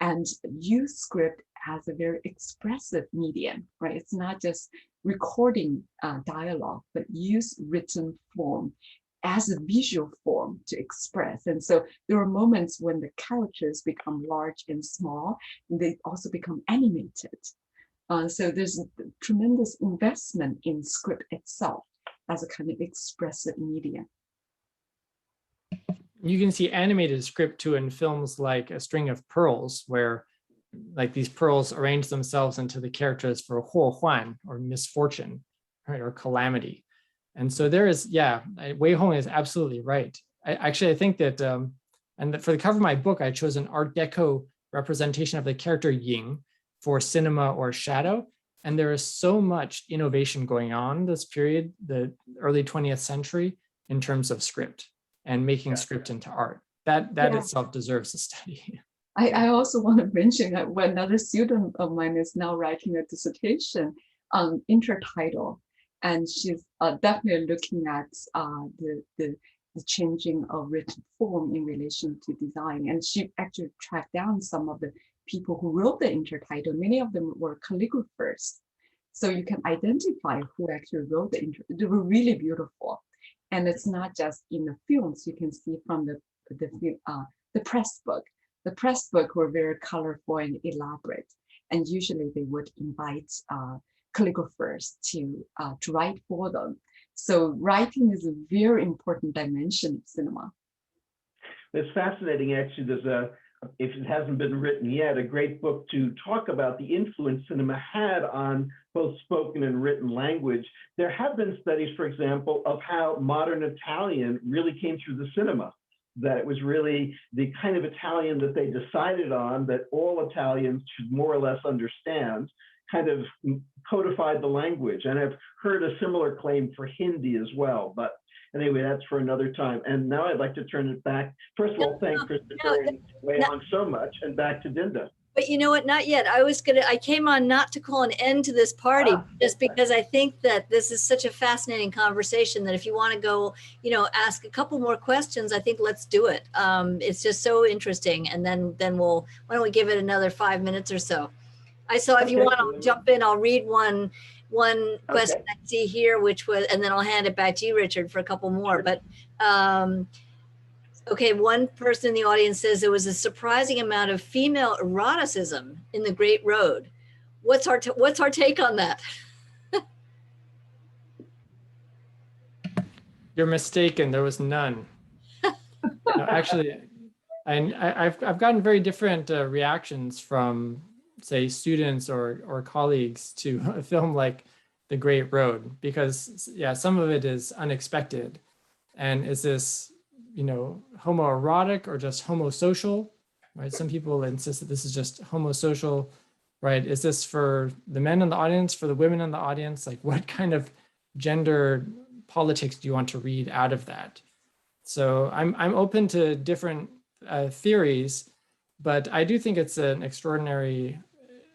[SPEAKER 4] and use script as a very expressive medium, right? It's not just recording dialogue, but use written form as a visual form to express. And so there are moments when the characters become large and small, and they also become animated. So there's a tremendous investment in script itself as a kind of expressive medium.
[SPEAKER 3] You can see animated script too in films like A String of Pearls, where like these pearls arrange themselves into the characters for Huo Huan, or misfortune, right, or calamity. And so there is, Weihong is absolutely right. I think that, for the cover of my book, I chose an Art Deco representation of the character Ying for cinema or shadow. And there is so much innovation going on this period, the early 20th century, in terms of script and making script into art. That itself deserves a study.
[SPEAKER 4] I also want to mention that another student of mine is now writing a dissertation on intertitle. And she's definitely looking at the changing of written form in relation to design. And she actually tracked down some of the people who wrote the intertitle. Many of them were calligraphers. So you can identify who actually wrote the intertitle. They were really beautiful. And it's not just in the films. You can see from the press book. The press book were very colorful and elaborate. And usually they would invite calligraphers to write for them. So writing is a very important dimension of cinema.
[SPEAKER 2] It's fascinating, actually. There's if it hasn't been written yet, a great book to talk about the influence cinema had on both spoken and written language. There have been studies, for example, of how modern Italian really came through the cinema, that it was really the kind of Italian that they decided on, that all Italians should more or less understand, kind of codified the language. And I've heard a similar claim for Hindi as well. But anyway, that's for another time. And now I'd like to turn it back. First of all, thank Christopher and Weihong so much, and back to Dinda.
[SPEAKER 1] But you know what? Not yet. I came on not to call an end to this party, just because I think that this is such a fascinating conversation that if you want to go, ask a couple more questions, I think let's do it. It's just so interesting. And then why don't we give it another 5 minutes or so? If you want, I'll jump in. I'll read one question I see here, and then I'll hand it back to you, Richard, for a couple more. But okay, one person in the audience says there was a surprising amount of female eroticism in The Great Road. What's our take on that?
[SPEAKER 3] You're mistaken. There was none. No, actually, I've gotten very different reactions from, say, students or colleagues to a film like The Great Road, because some of it is unexpected. And is this homoerotic or just homosocial, right? Some people insist that this is just homosocial, right? Is this for the men in the audience, for the women in the audience? Like, what kind of gender politics do you want to read out of that? So I'm open to different theories, but I do think it's an extraordinary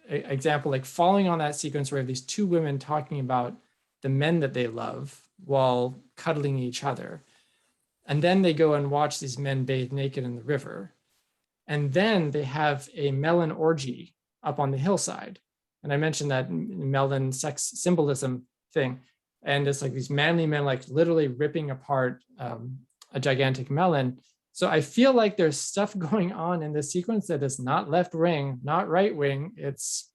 [SPEAKER 3] example, like following on that sequence where we have these two women talking about the men that they love while cuddling each other. And then they go and watch these men bathe naked in the river. And then they have a melon orgy up on the hillside. And I mentioned that melon sex symbolism thing. And it's like these manly men, like literally ripping apart a gigantic melon. So I feel like there's stuff going on in this sequence that is not left wing, not right wing. It's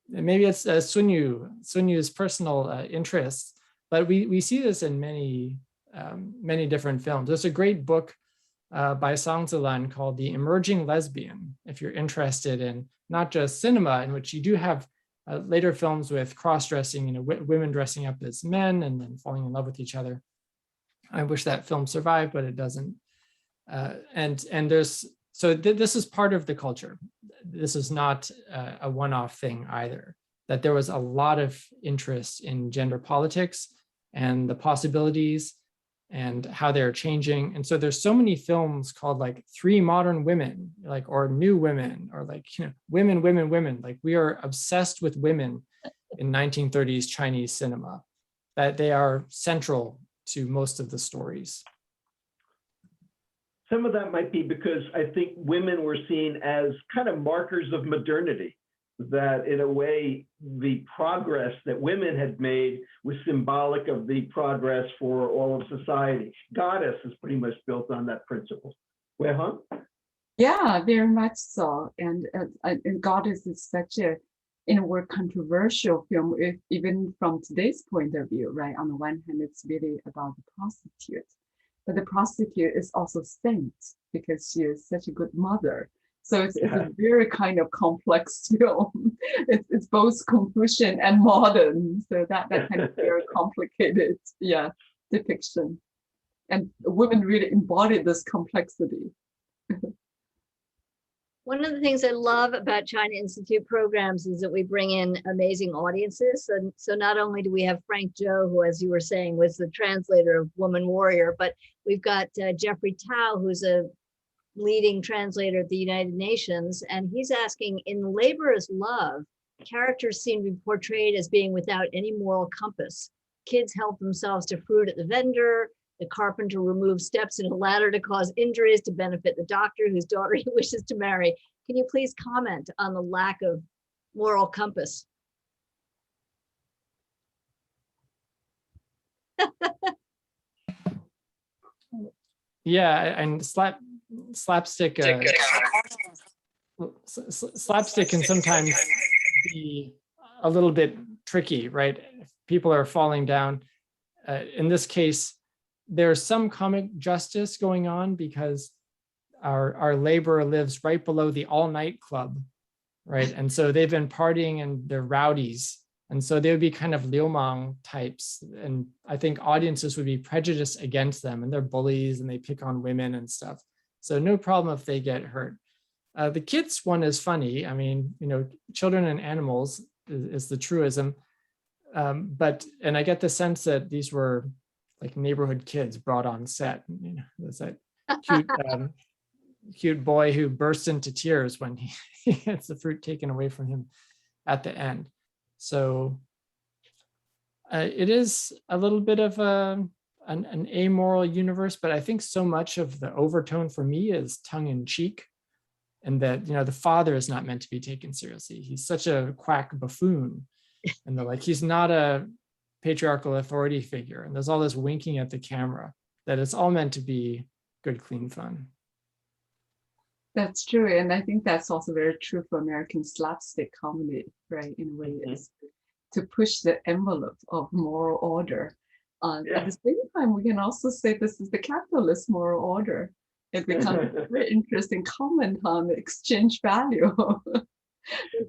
[SPEAKER 3] maybe it's Sun-Yu's personal interests, but we see this in many different films. There's a great book by Sang Zilan called The Emerging Lesbian, if you're interested in not just cinema, in which you do have later films with cross-dressing, women dressing up as men and then falling in love with each other. I wish that film survived, but it doesn't. This is part of the culture. This is not a one-off thing either, that there was a lot of interest in gender politics and the possibilities and how they're changing. And so there's so many films called like Three Modern Women, or New Women, or women, women, women. Like, we are obsessed with women in 1930s Chinese cinema, that they are central to most of the stories.
[SPEAKER 2] Some of that might be because I think women were seen as kind of markers of modernity, that in a way, the progress that women had made was symbolic of the progress for all of society. Goddess is pretty much built on that principle. Weihong?
[SPEAKER 4] Yeah, very much so. And Goddess is such a, in a way, controversial film, even from today's point of view, right? On the one hand, it's really about the prostitute, but the prostitute is also saint because she is such a good mother. So it's a very kind of complex film. It's both Confucian and modern. So that kind of very complicated, depiction. And women really embody this complexity.
[SPEAKER 1] One of the things I love about China Institute programs is that we bring in amazing audiences. So not only do we have Frank Zhou, who, as you were saying, was the translator of Woman Warrior, but we've got Jeffrey Tao, who's a leading translator at the United Nations. And he's asking, in Labor is Love, characters seem to be portrayed as being without any moral compass. Kids help themselves to fruit at the vendor. The carpenter removes steps in a ladder to cause injuries to benefit the doctor whose daughter he wishes to marry. Can you please comment on the lack of moral compass?
[SPEAKER 3] Yeah, and slapstick can sometimes be a little bit tricky, right? If people are falling down. In this case, there's some comic justice going on because our laborer lives right below the all-night club, right? And so they've been partying and they're rowdies. And so they would be kind of liumang types. And I think audiences would be prejudiced against them, and they're bullies and they pick on women and stuff. So no problem if they get hurt. The kids one is funny. I mean, children and animals is the truism. And I get the sense that these were like neighborhood kids brought on set. There's that cute, cute boy who bursts into tears when he gets the fruit taken away from him at the end. So it is a little bit of an amoral universe, but I think so much of the overtone for me is tongue in cheek, and that the father is not meant to be taken seriously. He's such a quack buffoon, and they're like, he's not a patriarchal authority figure, and there's all this winking at the camera, that it's all meant to be good, clean fun.
[SPEAKER 4] That's true, and I think that's also very true for American slapstick comedy, right? In a way, is to push the envelope of moral order. At the same time, we can also say this is the capitalist moral order. It becomes a very interesting comment on the exchange value.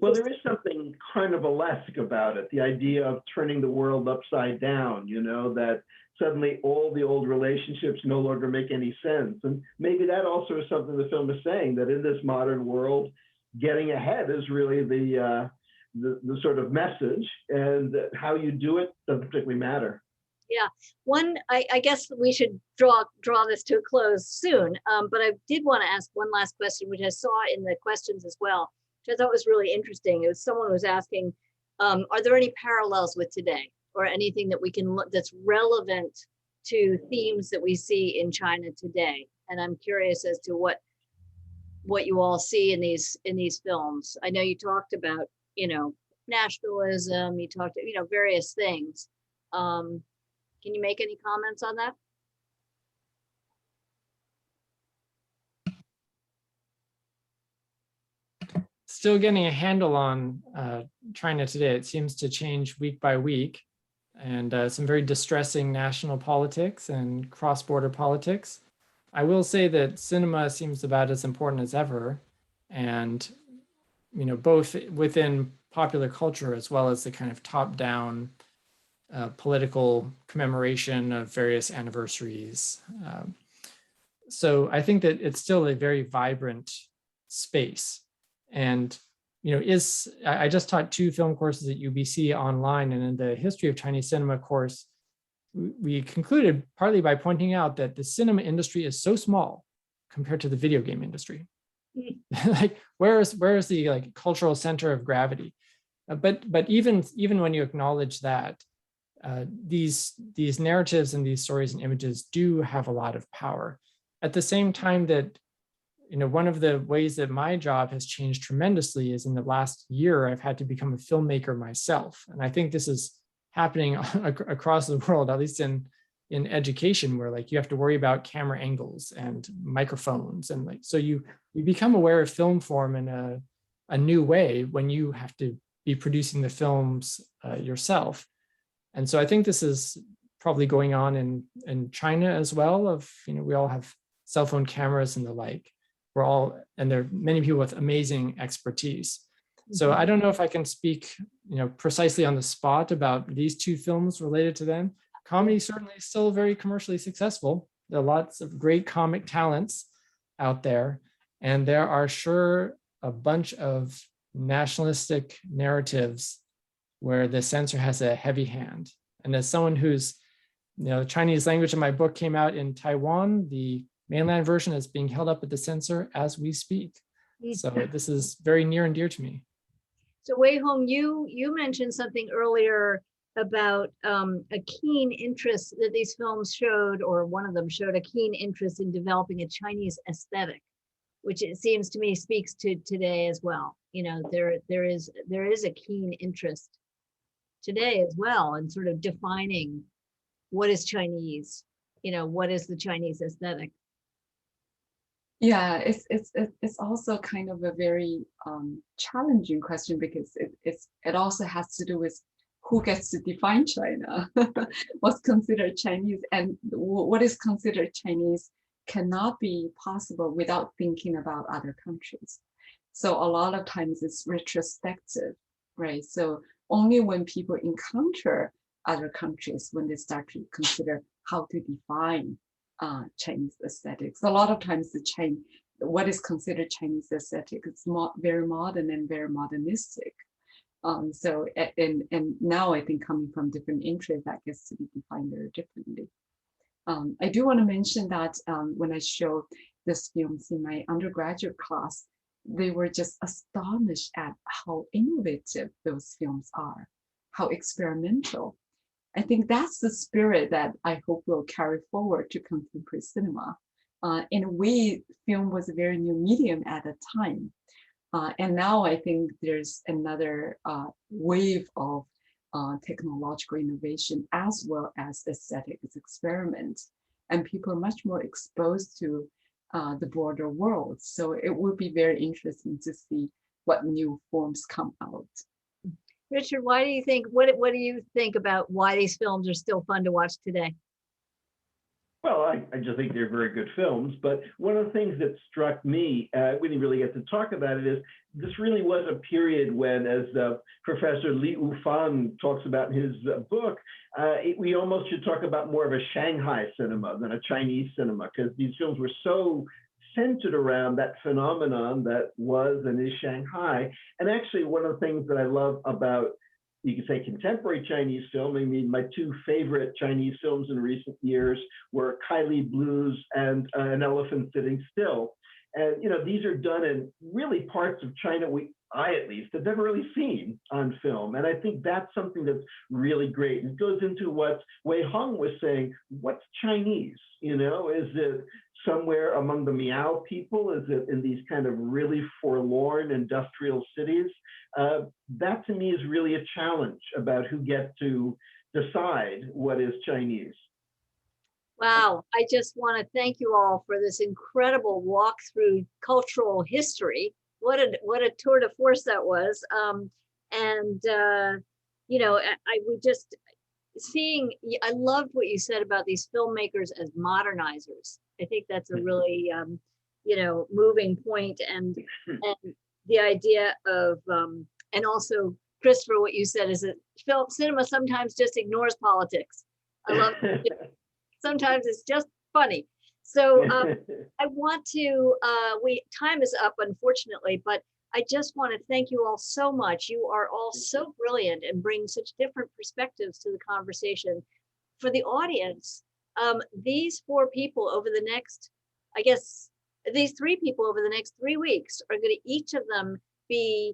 [SPEAKER 2] Well, there is something carnivalesque about it, the idea of turning the world upside down, that suddenly all the old relationships no longer make any sense. And maybe that also is something the film is saying, that in this modern world, getting ahead is really the sort of message, and how you do it doesn't particularly matter.
[SPEAKER 1] Yeah, I guess we should draw this to a close soon, but I did want to ask one last question, which I saw in the questions as well, which I thought was really interesting. It was someone who was asking, are there any parallels with today, or anything that we can look that's relevant to themes that we see in China today? And I'm curious as to what you all see in these films. I know you talked about nationalism, you talked various things. Can you make any comments on that?
[SPEAKER 3] Still getting a handle on China today. It seems to change week by week, and some very distressing national politics and cross-border politics. I will say that cinema seems about as important as ever, and both within popular culture as well as the kind of top-down political commemoration of various anniversaries. So I think that it's still a very vibrant space. And I just taught 2 film courses at UBC online, and in the history of Chinese cinema course, we concluded partly by pointing out that the cinema industry is so small compared to the video game industry. Like where is the cultural center of gravity? But even when you acknowledge that, these narratives and these stories and images do have a lot of power. At the same time that, one of the ways that my job has changed tremendously is in the last year, I've had to become a filmmaker myself. And I think this is happening across the world, at least in education, where you have to worry about camera angles and microphones. And so you become aware of film form in a new way when you have to be producing the films yourself. And so I think this is probably going on in China as well, we all have cell phone cameras and the like. And there are many people with amazing expertise. So I don't know if I can speak, precisely on the spot about these 2 films related to them. Comedy certainly is still very commercially successful. There are lots of great comic talents out there, and there are sure a bunch of nationalistic narratives where the censor has a heavy hand. And as someone who's, the Chinese language in my book came out in Taiwan, the mainland version is being held up at the censor as we speak. So this is very near and dear to me.
[SPEAKER 1] So Weihong, you mentioned something earlier about a keen interest that these films showed, or one of them showed a keen interest in developing a Chinese aesthetic, which it seems to me speaks to today as well. There is a keen interest today as well in sort of defining what is Chinese, what is the Chinese aesthetic.
[SPEAKER 4] Yeah, it's also kind of a very challenging question, because it also has to do with who gets to define China, what's considered Chinese, and what is considered Chinese cannot be possible without thinking about other countries. So a lot of times it's retrospective, right? So only when people encounter other countries, when they start to consider how to define Chinese aesthetics. A lot of times what is considered Chinese aesthetic. It's very modern and very modernistic. So and now I think coming from different interests, that gets to be defined very differently. I do want to mention that when I showed this films in my undergraduate class, they were just astonished at how innovative those films are, how experimental. I think that's the spirit that I hope will carry forward to contemporary cinema. In a way, film was a very new medium at the time. And now I think there's another wave of technological innovation as well as aesthetic experiment. And people are much more exposed to the broader world. So it will be very interesting to see what new forms come out.
[SPEAKER 1] Richard, why do you think, what do you think about why these films are still fun to watch today?
[SPEAKER 2] Well, I just think they're very good films. But one of the things that struck me, we didn't really get to talk about it, is this really was a period when, as Professor Li Wufang talks about in his book, we almost should talk about more of a Shanghai cinema than a Chinese cinema, because these films were so centered around that phenomenon that was and is Shanghai. And actually, one of the things that I love about, you could say, contemporary Chinese film, I mean, my two favorite Chinese films in recent years were Kylie Blues and An Elephant Sitting Still. And, you know, these are done in really parts of China I at least have never really seen on film. And I think that's something that's really great. It goes into what Weihong was saying, what's Chinese? You know, is it somewhere among the Miao people? Is it in these kind of really forlorn industrial cities? That to me is really a challenge about who gets to decide what is Chinese.
[SPEAKER 1] Wow, I just want to thank you all for this incredible walk through cultural history. What a tour de force that was. You know, I would just I loved what you said about these filmmakers as modernizers. I think that's a really, you know, moving point, and the idea of, and also Christopher, what you said is that film cinema sometimes just ignores politics. I love it. Sometimes it's just funny. So I want to, time is up, unfortunately, but I just want to thank you all so much. You are all so brilliant and bring such different perspectives to the conversation. For the audience, these four people over the next, I guess, these three people over the next 3 weeks are going to each of them be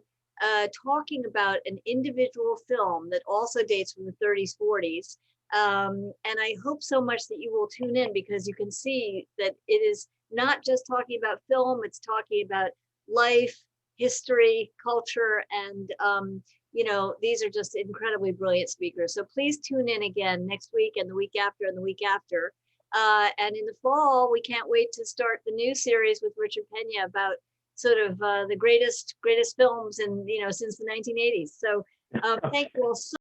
[SPEAKER 1] talking about an individual film that also dates from the 30s, 40s. And I hope so much that you will tune in, because you can see that it is not just talking about film, it's talking about life, history, culture, and you know, these are just incredibly brilliant speakers. So please tune in again next week and the week after and the week after. And in the fall, we can't wait to start the new series with Richard Peña about sort of the greatest films in, you know, since the 1980s. So thank you all so